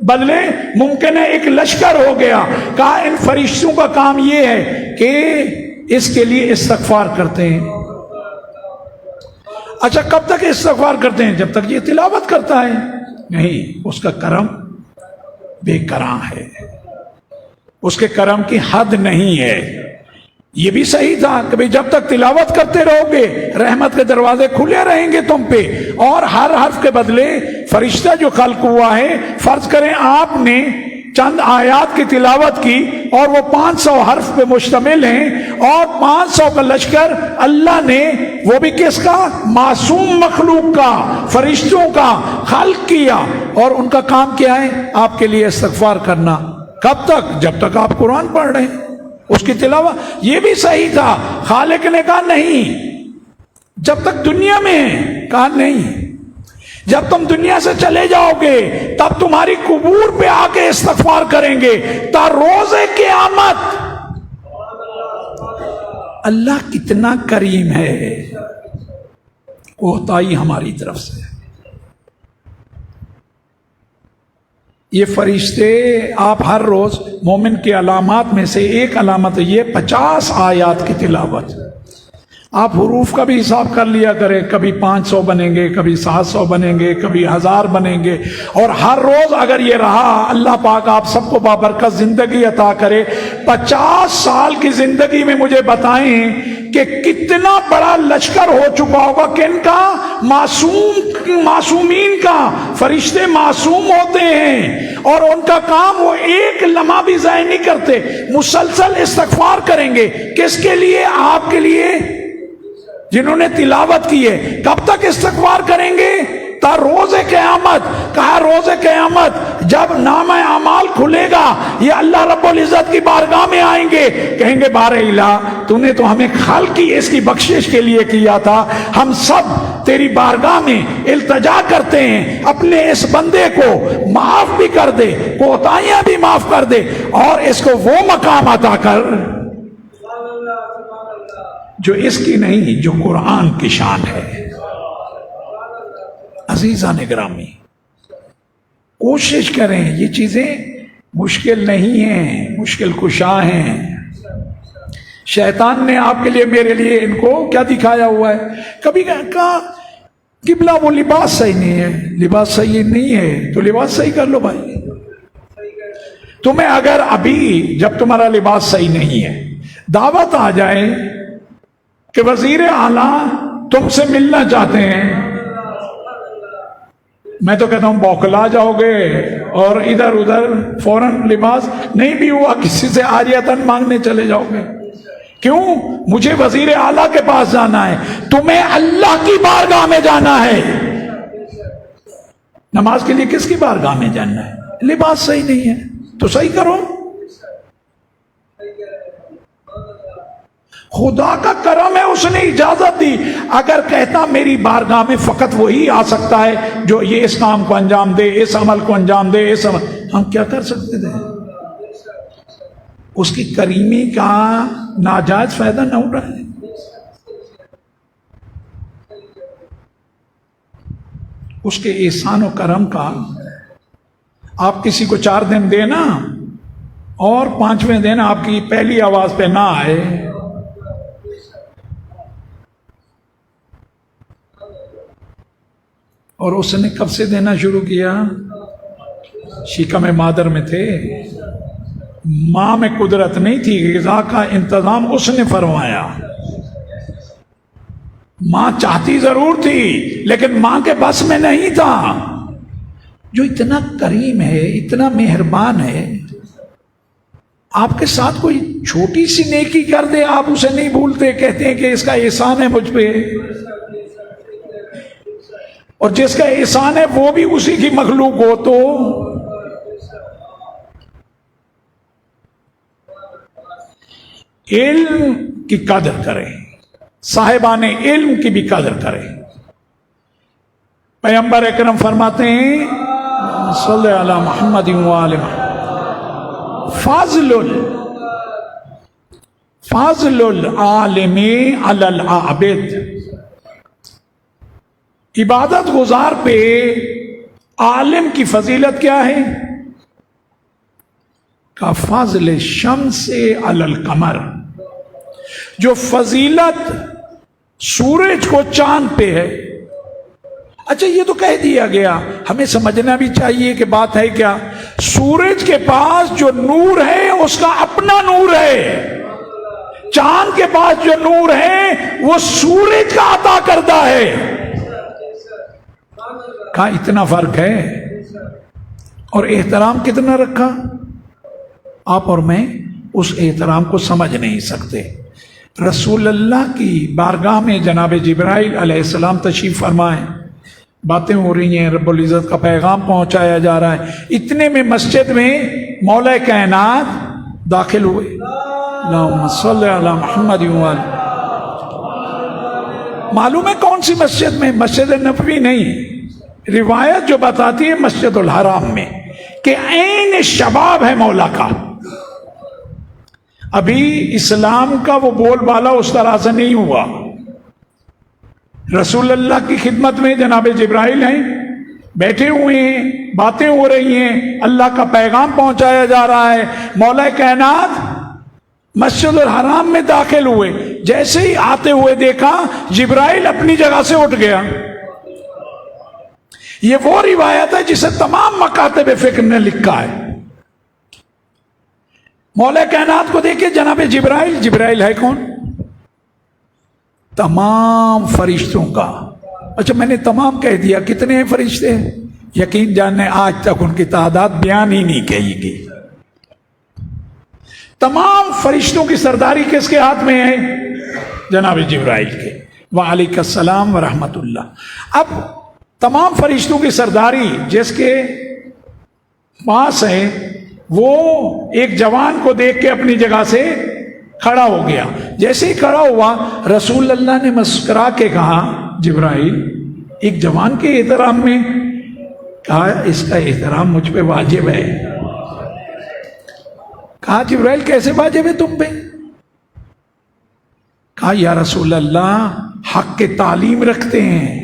A: بدلے ممکن ہے ایک لشکر ہو گیا۔ کہا ان فرشتوں کا کام یہ ہے کہ اس کے لیے استغفار کرتے ہیں۔ اچھا کب تک استغفار کرتے ہیں؟ جب تک یہ تلاوت کرتا ہے۔ نہیں، اس کا کرم بے کراں ہے، اس کے کرم کی حد نہیں ہے۔ یہ بھی صحیح تھا کہ جب تک تلاوت کرتے رہو گے رحمت کے دروازے کھلے رہیں گے تم پہ، اور ہر حرف کے بدلے فرشتہ جو خلق ہوا ہے، فرض کریں آپ نے چند آیات کی تلاوت کی اور وہ 500 حرف پہ مشتمل ہیں، اور 500 کا لشکر اللہ نے، وہ بھی کس کا؟ معصوم مخلوق کا، فرشتوں کا خلق کیا، اور ان کا کام کیا ہے؟ آپ کے لیے استغفار کرنا۔ کب تک؟ جب تک آپ قرآن پڑھ رہے ہیں، اس کی تلاوت۔ یہ بھی صحیح تھا، خالق نے کہا نہیں، جب تک دنیا میں ہے، کہا نہیں، جب تم دنیا سے چلے جاؤ گے تب تمہاری قبور پہ آ کے استغفار کریں گے تا روز قیامت۔ اللہ کتنا کریم ہے، کوتاہی ہماری طرف سے۔ یہ فرشتے، آپ ہر روز، مومن کی علامات میں سے ایک علامت ہے یہ 50 آیات کی تلاوت۔ آپ حروف کا بھی حساب کر لیا کریں، کبھی 500 بنیں گے، کبھی 700 بنیں گے، کبھی 1000 بنیں گے، اور ہر روز اگر یہ رہا، اللہ پاک آپ سب کو بابرکت زندگی عطا کرے۔ 50 سال کی زندگی میں مجھے بتائیں کہ کتنا بڑا لشکر ہو چکا ہوگا، کن کا؟ معصومین کا۔ فرشتے معصوم ہوتے ہیں اور ان کا کام، وہ ایک لمحہ بھی ضائع نہیں کرتے، مسلسل استغفار کریں گے۔ کس کے لیے؟ آپ کے لیے جنہوں نے تلاوت کی ہے۔ کب تک استغفار کریں گے؟ تا روز قیامت۔ کہا روز قیامت جب نامہ اعمال کھلے گا، یہ اللہ رب العزت کی بارگاہ میں آئیں گے، کہیں گے بار الہ، تو نے تو ہمیں خلق کی اس کی بخشش کے لیے کیا تھا، ہم سب تیری بارگاہ میں التجا کرتے ہیں، اپنے اس بندے کو معاف بھی کر دے، کوتاہیاں بھی معاف کر دے، اور اس کو وہ مقام عطا کر جو اس کی نہیں، جو قرآن کی شان ہے۔ عزیزان گرامی، کوشش کریں، یہ چیزیں مشکل نہیں ہیں، مشکل کشا ہیں۔ شیطان نے آپ کے لیے، میرے لیے ان کو کیا دکھایا ہوا ہے؟ کبھی کہا قبلہ وہ لباس صحیح نہیں ہے، لباس صحیح نہیں ہے تو لباس صحیح کر لو بھائی۔ تمہیں اگر ابھی جب تمہارا لباس صحیح نہیں ہے دعوت آ جائے کہ وزیر اعلیٰ تم سے ملنا چاہتے ہیں، میں تو کہتا ہوں بوکلا جاؤ گے اور ادھر ادھر فوراً لباس نہیں بھی ہوا کسی سے عاریتاً مانگنے چلے جاؤ گے۔ کیوں؟ مجھے وزیر اعلیٰ کے پاس جانا ہے، تمہیں اللہ کی بارگاہ میں جانا ہے۔ نماز کے لیے کس کی بارگاہ میں جانا ہے؟ لباس صحیح نہیں ہے تو صحیح کرو۔ خدا کا کرم ہے، اس نے اجازت دی۔ اگر کہتا میری بارگاہ میں فقط وہی آ سکتا ہے جو یہ اس کام کو انجام دے، اس عمل کو انجام دے، اس عمل، ہم کیا کر سکتے تھے؟ اس کی کریمی کا ناجائز فائدہ نہ اٹھائے۔ اس کے احسان و کرم کا، آپ کسی کو 4 دن دینا اور 5ویں دن آپ کی پہلی آواز پہ نہ آئے، اور اس نے کب سے دینا شروع کیا؟ شکم مادر میں تھے، ماں میں قدرت نہیں تھی، غذا کا انتظام اس نے فرمایا۔ ماں چاہتی ضرور تھی لیکن ماں کے بس میں نہیں تھا۔ جو اتنا کریم ہے، اتنا مہربان ہے، آپ کے ساتھ کوئی چھوٹی سی نیکی کر دے آپ اسے نہیں بھولتے، کہتے ہیں کہ اس کا احسان ہے مجھ پہ، اور جس کا احسان ہے وہ بھی اسی کی مخلوق ہو تو۔ علم کی قدر کریں، صاحبان علم کی بھی قدر کریں۔ پیغمبر اکرم فرماتے ہیں صلی اللہ محمد وآلہ فضل العالم علی العابد، عبادت گزار پہ عالم کی فضیلت کیا ہے؟ کا فضل الشمس علی القمر، جو فضیلت سورج کو چاند پہ ہے۔ اچھا یہ تو کہہ دیا گیا، ہمیں سمجھنا بھی چاہیے کہ بات ہے کیا؟ سورج کے پاس جو نور ہے اس کا اپنا نور ہے، چاند کے پاس جو نور ہے وہ سورج کا عطا کردہ ہے۔ کہا اتنا فرق ہے، اور احترام کتنا رکھا؟ آپ اور میں اس احترام کو سمجھ نہیں سکتے۔ رسول اللہ کی بارگاہ میں جناب جبرائیل علیہ السلام تشریف فرمائیں، باتیں ہو رہی ہیں، رب العزت کا پیغام پہنچایا جا رہا ہے، اتنے میں مسجد میں مولا کائنات داخل ہوئے۔ اللہم صلی علی محمد وآلہ۔ معلوم ہے کون سی مسجد میں؟ مسجد نبوی نہیں، روایت جو بتاتی ہے مسجد الحرام میں، کہ عین شباب ہے مولا کا، ابھی اسلام کا وہ بول بالا اس طرح سے نہیں ہوا۔ رسول اللہ کی خدمت میں جناب جبرائیل ہیں، بیٹھے ہوئے ہیں، باتیں ہو رہی ہیں، اللہ کا پیغام پہنچایا جا رہا ہے۔ مولا کائنات مسجد الحرام میں داخل ہوئے، جیسے ہی آتے ہوئے دیکھا جبرائیل اپنی جگہ سے اٹھ گیا۔ یہ وہ روایت ہے جسے تمام مکاتب فکر نے لکھا ہے۔ مولا کائنات کو دیکھے جناب جبرائیل، جبرائیل ہے کون؟ تمام فرشتوں کا۔ اچھا میں نے تمام کہہ دیا، کتنے ہیں فرشتے؟ یقین جاننے آج تک ان کی تعداد بیان ہی نہیں کہی گئی۔ تمام فرشتوں کی سرداری کس کے ہاتھ میں ہے؟ جناب جبرائیل کے۔ وعلیکم السلام ورحمۃ اللہ۔ اب تمام فرشتوں کی سرداری جس کے پاس ہے، وہ ایک جوان کو دیکھ کے اپنی جگہ سے کھڑا ہو گیا۔ جیسے ہی کھڑا ہوا رسول اللہ نے مسکرا کے کہا جبرائیل ایک جوان کے احترام میں، کہا اس کا احترام مجھ پہ واجب ہے۔ کہا جبرائیل کیسے واجب ہے تم پہ؟ کہا یا رسول اللہ حق کے تعلیم رکھتے ہیں۔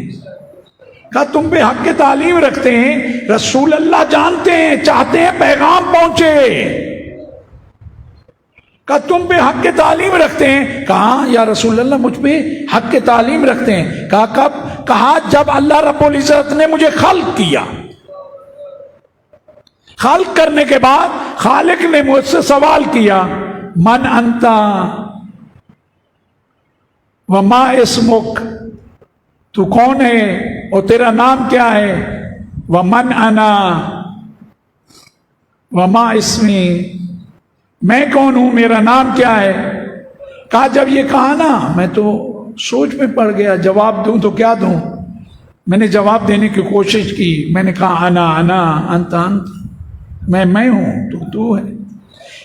A: کہا تم پہ حق کے تعلیم رکھتے ہیں، رسول اللہ جانتے ہیں، چاہتے ہیں پیغام پہنچے۔ کہا تم پہ حق کے تعلیم رکھتے ہیں۔ کہا یا رسول اللہ مجھ پہ حق کے تعلیم رکھتے ہیں۔ کہا کب؟ کہا جب اللہ رب العزت نے مجھے خلق کیا، خلق کرنے کے بعد خالق نے مجھ سے سوال کیا من انتا وما اسمک، تو کون ہے اور تیرا نام کیا ہے؟ ومن انا وما اسمی، میں کون ہوں، میرا نام کیا ہے؟ کہا جب یہ کہا نا میں تو سوچ میں پڑ گیا، جواب دوں تو کیا دوں؟ میں نے جواب دینے کی کوشش کی، میں نے کہا انا انا انت انت، میں ہوں تو ہے۔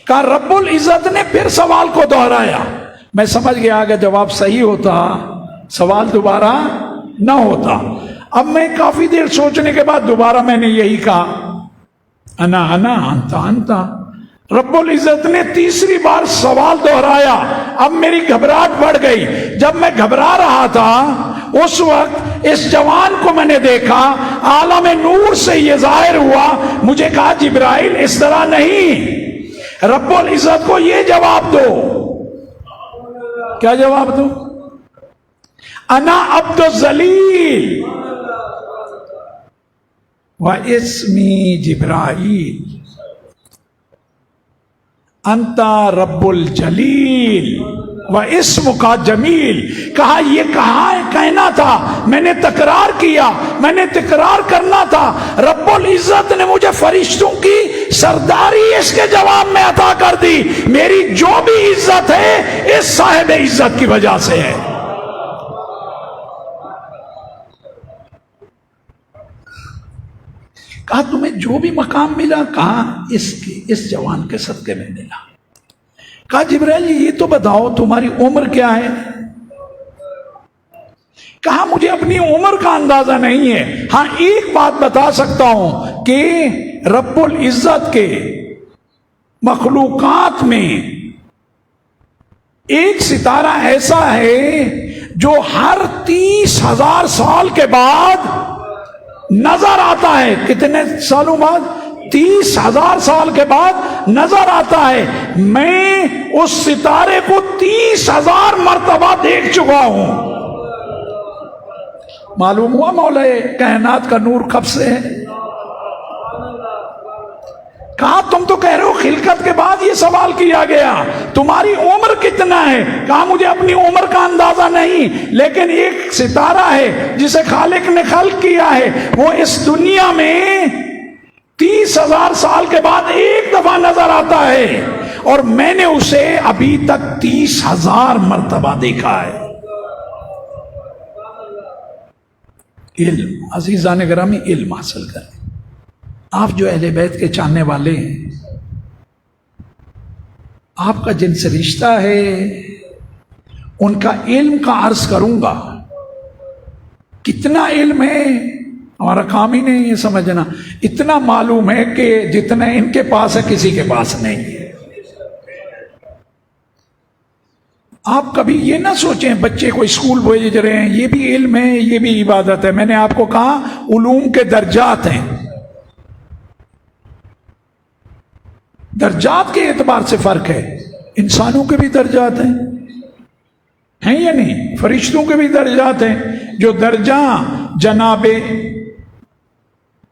A: کہا رب العزت نے پھر سوال کو دہرایا، میں سمجھ گیا اگر جواب صحیح ہوتا سوال دوبارہ نہ ہوتا۔ اب میں کافی دیر سوچنے کے بعد دوبارہ میں نے یہی کہا انا انا انت انت۔ رب العزت نے تیسری بار سوال دہرایا، اب میری گھبراہٹ بڑھ گئی۔ جب میں گھبرا رہا تھا اس وقت اس جوان کو میں نے دیکھا، عالم نور سے یہ ظاہر ہوا، مجھے کہا جبرائیل اس طرح نہیں، رب العزت کو یہ جواب دو۔ کیا جواب دو؟ انا عبد الذلیل واسمی جبرائیل انتا رب الجلیل واسمک جمیل۔ کہا یہ کہنا تھا، میں نے تکرار کیا، میں نے تکرار کرنا تھا، رب العزت نے مجھے فرشتوں کی سرداری اس کے جواب میں عطا کر دی۔ میری جو بھی عزت ہے اس صاحب عزت کی وجہ سے ہے۔ کہا تمہیں جو بھی مقام ملا، کہا اس جوان کے صدقے میں ملا۔ کہا جبرائیل یہ تو بتاؤ تمہاری عمر کیا ہے؟ کہا مجھے اپنی عمر کا اندازہ نہیں ہے، ہاں ایک بات بتا سکتا ہوں کہ رب العزت کے مخلوقات میں ایک ستارہ ایسا ہے جو ہر 30,000 سال کے بعد نظر آتا ہے۔ کتنے سالوں بعد؟ 30,000 سال کے بعد نظر آتا ہے۔ میں اس ستارے کو 30,000 مرتبہ دیکھ چکا ہوں۔ معلوم ہوا مولا کائنات کا نور کب سے ہے؟ کہا تم تو کہہ رہے ہو خلقت کے بعد یہ سوال کیا گیا، تمہاری عمر کتنا ہے؟ کہا مجھے اپنی عمر کا اندازہ نہیں، لیکن ایک ستارہ ہے جسے خالق نے خلق کیا ہے، وہ اس دنیا میں 30,000 سال کے بعد ایک دفعہ نظر آتا ہے، اور میں نے اسے ابھی تک 30,000 مرتبہ دیکھا ہے۔ علم، عزیزان گرامی، علم حاصل کریں۔ آپ جو اہل بیت کے چاہنے والے ہیں، آپ کا جن سے رشتہ ہے ان کا علم کا عرض کروں گا۔ کتنا علم ہے، ہمارا کام ہی نہیں یہ سمجھنا، اتنا معلوم ہے کہ جتنا ان کے پاس ہے کسی کے پاس نہیں ہے۔ آپ کبھی یہ نہ سوچیں بچے کو اسکول بھیج رہے ہیں، یہ بھی علم ہے، یہ بھی عبادت ہے۔ میں نے آپ کو کہا علوم کے درجات ہیں، درجات کے اعتبار سے فرق ہے۔ انسانوں کے بھی درجات ہیں یا نہیں؟ فرشتوں کے بھی درجات ہیں۔ جو درجہ جناب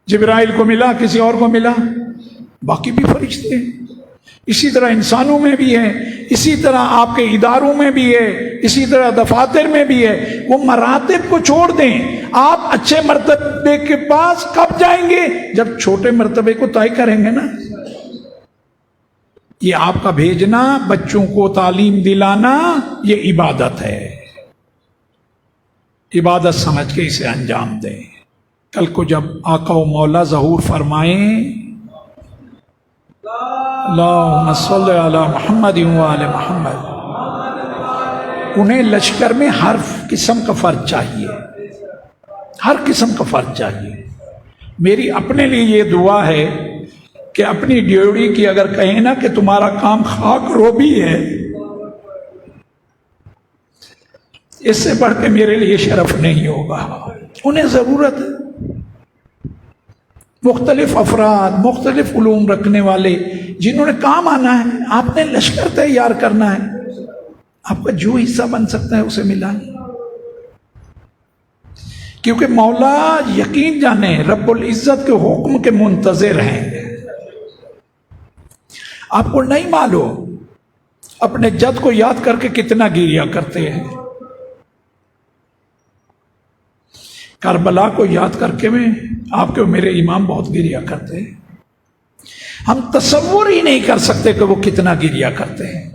A: جبرائیل کو ملا کسی اور کو ملا، باقی بھی فرشتے ہیں۔ اسی طرح انسانوں میں بھی ہے، اسی طرح آپ کے اداروں میں بھی ہے، اسی طرح دفاتر میں بھی ہے۔ وہ مراتب کو چھوڑ دیں، آپ اچھے مرتبے کے پاس کب جائیں گے؟ جب چھوٹے مرتبے کو طے کریں گے نا۔ یہ آپ کا بھیجنا، بچوں کو تعلیم دلانا، یہ عبادت ہے۔ عبادت سمجھ کے اسے انجام دیں۔ کل کو جب آقا و مولا ظہور فرمائیں، اللہم صلی علی محمد وآل محمد، انہیں لشکر میں ہر قسم کا فرد چاہیے، ہر قسم کا فرد چاہیے۔ میری اپنے لیے یہ دعا ہے کہ اپنی ڈیوٹی کی اگر کہیں نا کہ تمہارا کام خاک روبی ہے، اس سے بڑھ کے میرے لیے شرف نہیں ہوگا۔ انہیں ضرورت ہے، مختلف افراد، مختلف علوم رکھنے والے جنہوں نے کام آنا ہے، آپ نے لشکر تیار کرنا ہے، آپ کا جو حصہ بن سکتا ہے اسے ملائیں۔ کیونکہ مولا یقین جانے رب العزت کے حکم کے منتظر ہیں۔ آپ کو نہیں معلوم اپنے جد کو یاد کر کے کتنا گریا کرتے ہیں، کربلا کو یاد کر کے میں آپ کے میرے امام بہت گریا کرتے ہیں۔ ہم تصور ہی نہیں کر سکتے کہ وہ کتنا گریا کرتے ہیں۔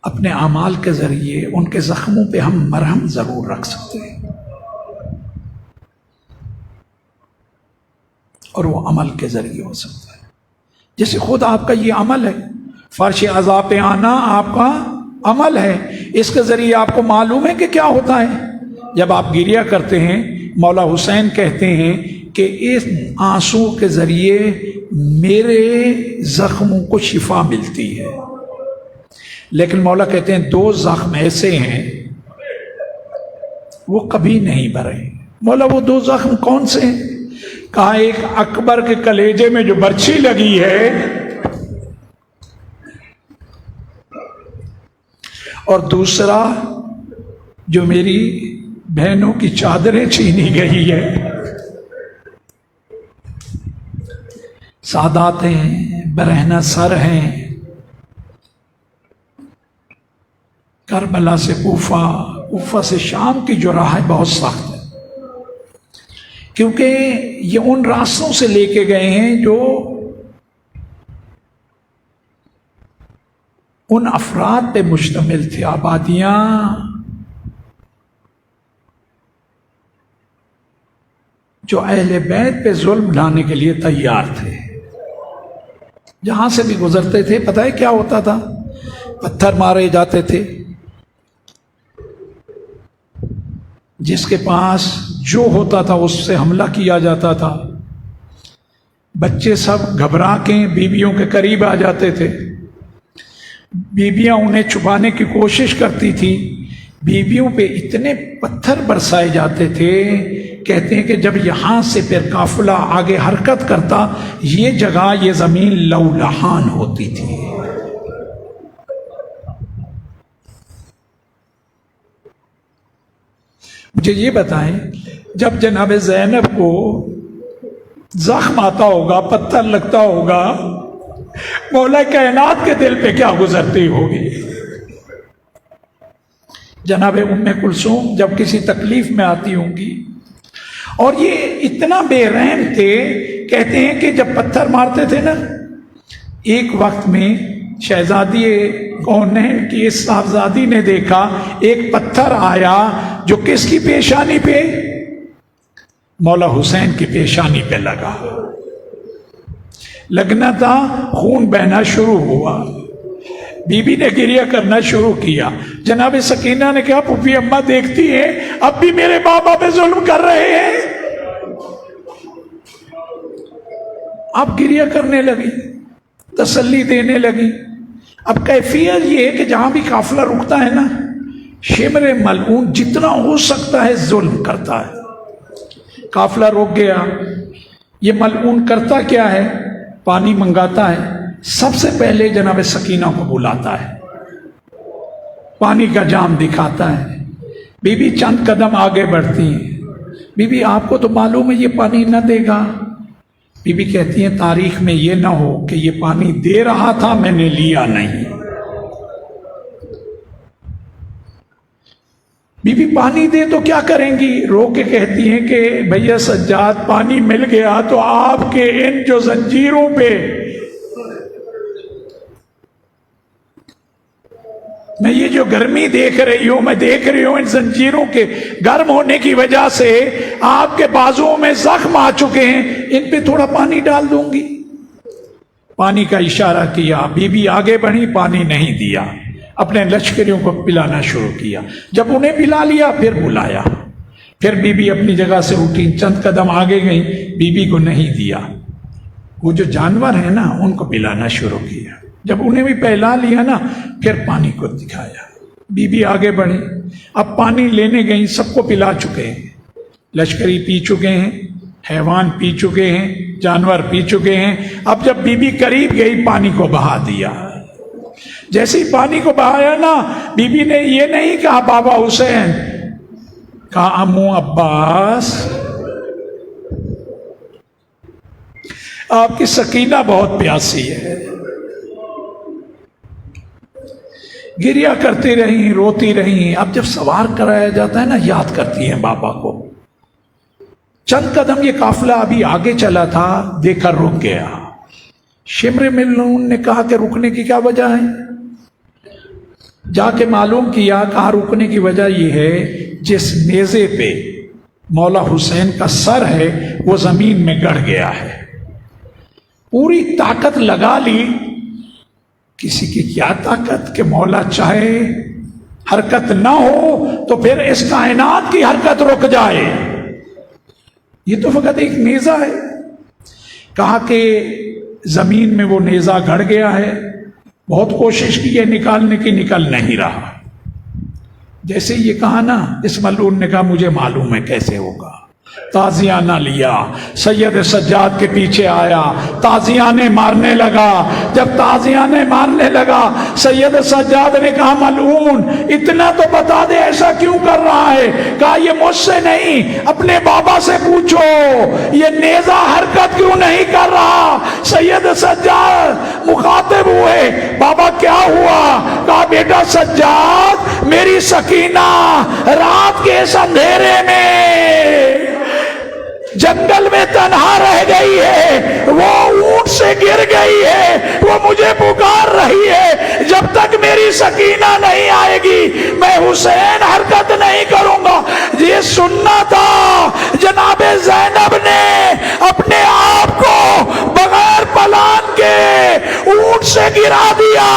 A: اپنے اعمال کے ذریعے ان کے زخموں پہ ہم مرہم ضرور رکھ سکتے ہیں، اور وہ عمل کے ذریعے ہو سکتا ہے۔ جیسے خود آپ کا یہ عمل ہے، فرش عذاب پہ آنا آپ کا عمل ہے، اس کے ذریعے آپ کو معلوم ہے کہ کیا ہوتا ہے۔ جب آپ گریا کرتے ہیں، مولا حسین کہتے ہیں کہ اس آنسو کے ذریعے میرے زخموں کو شفا ملتی ہے، لیکن مولا کہتے ہیں 2 زخم ایسے ہیں وہ کبھی نہیں بھرے۔ مولا وہ 2 زخم کون سے ہیں؟ کہا ایک اکبر کے کلیجے میں جو برچھی لگی ہے، اور دوسرا جو میری بہنوں کی چادریں چھینی گئی ہے۔ سادات ہیں، برہنہ سر ہیں، کربلا سے کوفہ، کوفہ سے شام کی جو راہ ہے بہت سخت ہے، کیونکہ یہ ان راستوں سے لے کے گئے ہیں جو ان افراد پہ مشتمل تھے، آبادیاں جو اہل بیت پہ ظلم ڈھانے کے لیے تیار تھے۔ جہاں سے بھی گزرتے تھے پتہ ہے کیا ہوتا تھا؟ پتھر مارے جاتے تھے، جس کے پاس جو ہوتا تھا اس سے حملہ کیا جاتا تھا۔ بچے سب گھبرا کے بیویوں کے قریب آ جاتے تھے، بیویاں انہیں چھپانے کی کوشش کرتی تھی، بیویوں پہ اتنے پتھر برسائے جاتے تھے، کہتے ہیں کہ جب یہاں سے پھر قافلہ آگے حرکت کرتا، یہ جگہ، یہ زمین لولہان ہوتی تھی۔ مجھے یہ بتائیں، جب جناب زینب کو زخم آتا ہوگا، پتھر لگتا ہوگا، مولا کائنات کے دل پہ کیا گزرتی ہوگی؟ جناب ام کلثوم جب کسی تکلیف میں آتی ہوں گی، اور یہ اتنا بے رحم تھے، کہتے ہیں کہ جب پتھر مارتے تھے نا، ایک وقت میں شہزادی کون ہے کہ اس صاحبزادی نے دیکھا ایک پتھر آیا جو کس کی پیشانی پہ؟ مولا حسین کی پیشانی پہ لگا، لگنا تھا، خون بہنا شروع ہوا، بی بی نے گریہ کرنا شروع کیا۔ جناب سکینہ نے کہا پھوپھی اماں دیکھتی ہیں اب بھی میرے بابا پہ ظلم کر رہے ہیں۔ اب گریہ کرنے لگی، تسلی دینے لگی۔ اب کیفیت یہ ہے کہ جہاں بھی قافلہ رکتا ہے نا، شمر ملعون جتنا ہو سکتا ہے ظلم کرتا ہے۔ قافلہ رک گیا، یہ ملعون کرتا کیا ہے؟ پانی منگاتا ہے، سب سے پہلے جناب سکینہ کو بلاتا ہے، پانی کا جام دکھاتا ہے۔ بی بی چند قدم آگے بڑھتی ہیں، بی بی آپ کو تو معلوم ہے یہ پانی نہ دے گا۔ بی بی کہتی ہیں تاریخ میں یہ نہ ہو کہ یہ پانی دے رہا تھا میں نے لیا نہیں۔ بی بی پانی دے تو کیا کریں گی؟ رو کے کہتی ہیں کہ بھیا سجاد پانی مل گیا تو آپ کے ان جو زنجیروں پہ میں یہ جو گرمی دیکھ رہی ہوں، میں دیکھ رہی ہوں ان زنجیروں کے گرم ہونے کی وجہ سے آپ کے بازوؤں میں زخم آ چکے ہیں، ان پہ تھوڑا پانی ڈال دوں گی۔ پانی کا اشارہ کیا، بی بی آگے بڑھی، پانی نہیں دیا، اپنے لشکریوں کو پلانا شروع کیا۔ جب انہیں پلا لیا پھر بلایا، پھر بی بی اپنی جگہ سے اٹھی، چند قدم آگے گئی، بی بی کو نہیں دیا۔ وہ جو جانور ہیں نا ان کو پلانا شروع کیا، جب انہیں بھی پہلا لیا نا پھر پانی کو دکھایا۔ بی بی آگے بڑھی، اب پانی لینے گئی، سب کو پلا چکے ہیں، لشکری پی چکے ہیں، حیوان پی چکے ہیں، جانور پی چکے ہیں۔ اب جب بی بی قریب گئی پانی کو بہا دیا۔ جیسے ہی پانی کو بہایا نا، بی بی نے یہ نہیں کہا بابا حسین، کہا امو عباس۔ آپ کی سکینہ بہت پیاسی ہے۔ گریہ کرتی رہی، روتی رہی۔ اب جب سوار کرایا جاتا ہے نا، یاد کرتی ہیں بابا کو۔ چند قدم یہ قافلہ ابھی آگے چلا تھا، دیکھا رک گیا۔ شمر ملعون نے کہا کہ رکنے کی کیا وجہ ہے؟ جا کے معلوم کیا، کہا رکنے کی وجہ یہ ہے جس نیزے پہ مولا حسین کا سر ہے وہ زمین میں گڑ گیا ہے۔ پوری طاقت لگا لی، کسی کی کیا طاقت کہ مولا چاہے حرکت نہ ہو تو پھر اس کائنات کی حرکت رک جائے۔ یہ تو فقط ایک نیزہ ہے۔ کہا کہ زمین میں وہ نیزہ گڑ گیا ہے، بہت کوشش کی ہے نکالنے کی، نکل نہیں رہا۔ جیسے یہ کہا نا، اس ملعون نے کہا مجھے معلوم ہے کیسے ہوگا۔ تازیانہ لیا، سید سجاد کے پیچھے آیا، تازیانے مارنے لگا۔ جب تازیانے مارنے لگا، سید سجاد نے کہا ملعون اتنا تو بتا دے ایسا کیوں کر رہا ہے؟ کہا یہ مجھ سے نہیں، اپنے بابا سے پوچھو یہ نیزہ حرکت کیوں نہیں کر رہا۔ سید سجاد مخاطب ہوئے، بابا کیا ہوا؟ کہا بیٹا سجاد میری سکینہ رات کے اس اندھیرے میں جنگل میں تنہا رہ گئی ہے، وہ اونٹ سے گر گئی ہے، وہ مجھے پکار رہی ہے، جب تک میری سکینہ نہیں آئے گی میں حسین حرکت نہیں کروں گا۔ یہ سننا تھا جناب زینب نے اپنے آپ کو بغیر پلان کے اونٹ سے گرا دیا۔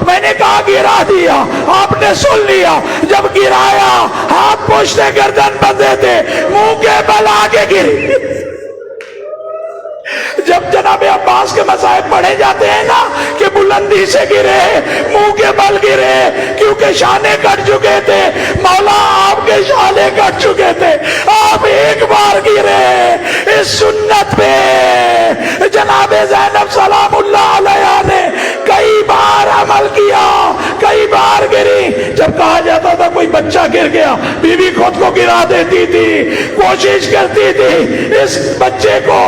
A: میں نے کہا گرا دیا، آپ نے سن لیا۔ جب گرایا ہاتھ پوچھتے گردن بندھے تھے، منہ کے بل آگے گری۔ جب جناب عباس کے مصائب پڑھے جاتے ہیں نا کہ بلندی سے گرے، منہ کے بل گرے، کیونکہ شانے کٹ چکے تھے، مولا آپ کے شانے کٹ چکے تھے، آپ ایک بار گرے۔ اس سنت پہ جناب زینب سلام اللہ علیہ نے کئی بار عمل کیا، کئی بار گری۔ جب کہا جاتا تھا کوئی بچہ گر گیا، بی بی خود کو گرا دیتی تھی، کوشش کرتی تھی اس بچے کو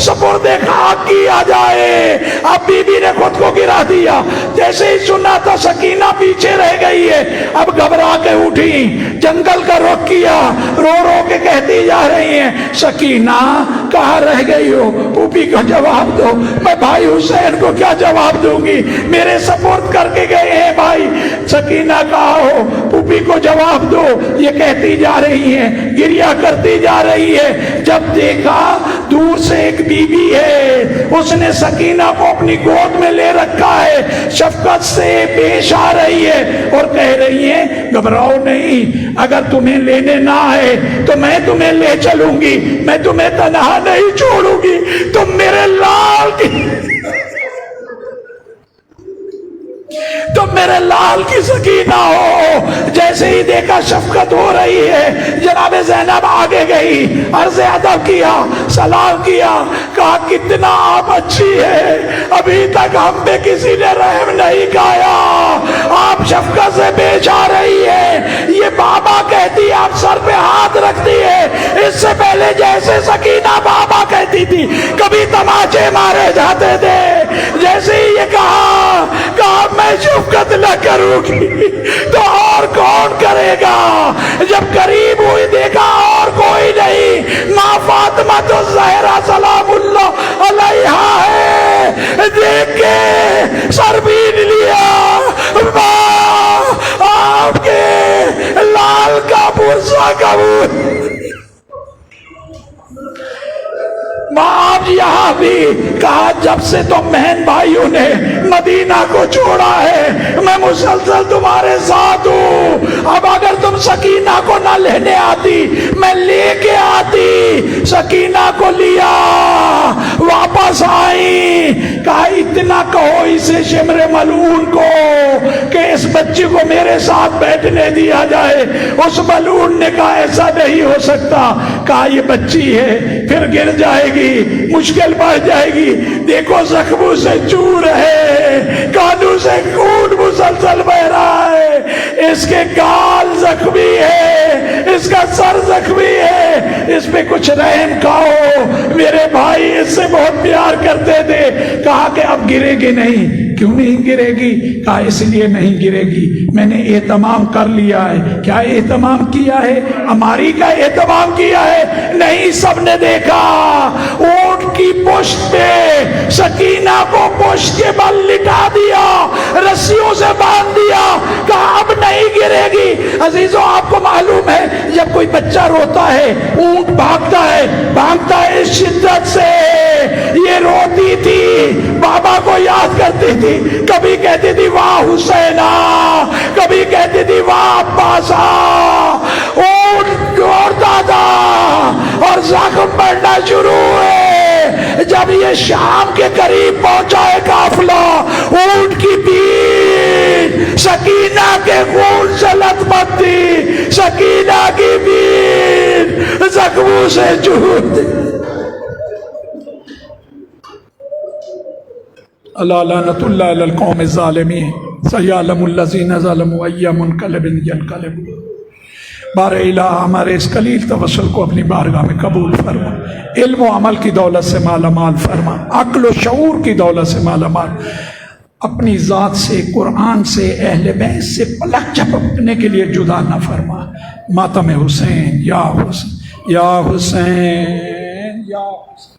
A: سپرد خاک کیا جائے، اب بی بی نے خود کو گرا دیا۔ جیسے ہی سنا تھا سکینہ پیچھے رہ گئی ہے، اب گھبرا کے اٹھی، جنگل کا رخ کیا، رو رو کے کہتی جا رہی ہیں سکینہ کہاں رہ گئی ہو، پھوپھی کو جواب دو۔ میں بھائی حسین کو کیا جواب دوں گی، میرے سپورٹ کر کے گئے ہیں بھائی، سکینہ کہاں ہو، پھوپھی کو جواب دو، یہ کہتی جا رہی ہیں، گریا کرتی جا رہی ہے۔ جب دیکھا دور سے ایک بی بی ہے، اس نے سکینہ کو اپنی گود میں لے رکھا ہے، شفقت سے پیش آ رہی ہے اور کہہ رہی ہے گھبراؤ نہیں، اگر تمہیں لینے نہ آئے تو میں تمہیں لے چلوں گی، میں تمہیں تنہا نہیں چھوڑوں گی، تم میرے لال کی تم میرے لال کی سکینہ ہو۔ جیسے ہی دیکھا شفقت ہو رہی ہے، جناب زینب آگے گئی، عرض ادب کیا، سلام کیا، کہا کتنا آپ اچھی ہے، ابھی تک ہم پہ کسی نے رحم نہیں کھایا، آپ شفقت سے پیش آ رہی ہے، یہ بابا کہتی آپ سر پہ ہاتھ رکھتی ہے، اس سے پہلے جیسے سکینہ بابا کہتی تھی کبھی تماچے مارے جاتے تھے۔ جیسے ہی یہ کہا میں شفقت نہ کروں گی تو اور کون کرے گا، جب قریب ہوئی دیکھا اور کوئی نہیں، ماں فاطمہ تو زہرا سلام اللہ علیہا ہے، دیکھ کے سر بین لیا، ماں آپ کے لال کا پرسہ قبول۔ ماں یہاں بھی کہا جب سے تم بہن بھائیوں نے مدینہ کو چھوڑا ہے میں مسلسل تمہارے ساتھ ہوں، اب اگر تم سکینہ کو نہ لینے آتی میں لے کے آتی، سکینہ کو لیا، واپس آئی، کہا اتنا کہو اسے شمر ملعون کو کہ اس بچے کو میرے ساتھ بیٹھنے دیا جائے۔ اس ملعون نے کہا ایسا نہیں ہو سکتا، کہا یہ بچی ہے پھر گر جائے گی، مشکل بڑھ جائے گی، دیکھو زخموں سے چور ہے، کانوں سے خون مسلسل بہ رہا ہے، اس کے گال زخمی ہے، اس کا سر زخمی ہے، اس پہ کچھ رحم کھاؤ، میرے بھائی اس سے بہت پیار کرتے تھے۔ کہا کہ اب گرے گی نہیں، کیوں نہیں گرے گی، کہا اس لیے نہیں گرے گی میں نے اہتمام کر لیا ہے۔ کیا اہتمام کیا ہے، ہماری کا اہتمام کیا ہے، نہیں سب نے دیکھا، اونٹ کی پشت پہ سکینہ کو پشت کے بل لٹا دیا، رسیوں سے باندھ دیا، کہا اب نہیں گرے گی۔ عزیزوں آپ کو معلوم ہے جب کوئی بچہ روتا ہے اونٹ بھاگتا ہے اس شدت سے، یہ روتی تھی بابا کو یاد کرتی تھی، کبھی کہتی تھی واہ حسینہ، کبھی کہتی تھی واہ عباسہ، اونٹ دوڑتا تھا اور زخم بڑھنا شروع ہوئے۔ جب یہ شام کے قریب پہنچا ہے قافلہ، اونٹ کی پیٹھ سکینہ کے خون سے لتپت تھی، سکینہ کی پیٹھ زخموں سے چور تھی۔ اللہ لعنت اللہ علی القوم الظالمین، سیعلم الذین ظلموا ای منقلب ینقلبون۔ بار الہ ہمارے اس قلیل توسل کو اپنی بارگاہ میں قبول فرما، علم و عمل کی دولت سے مالا مال فرما، عقل و شعور کی دولت سے مالا مال، اپنی ذات سے، قرآن سے، اہل بیت سے پلک جھپکنے کے لیے جدا نہ فرما۔ ماتم حسین یا حسین یا حسین یا حسین۔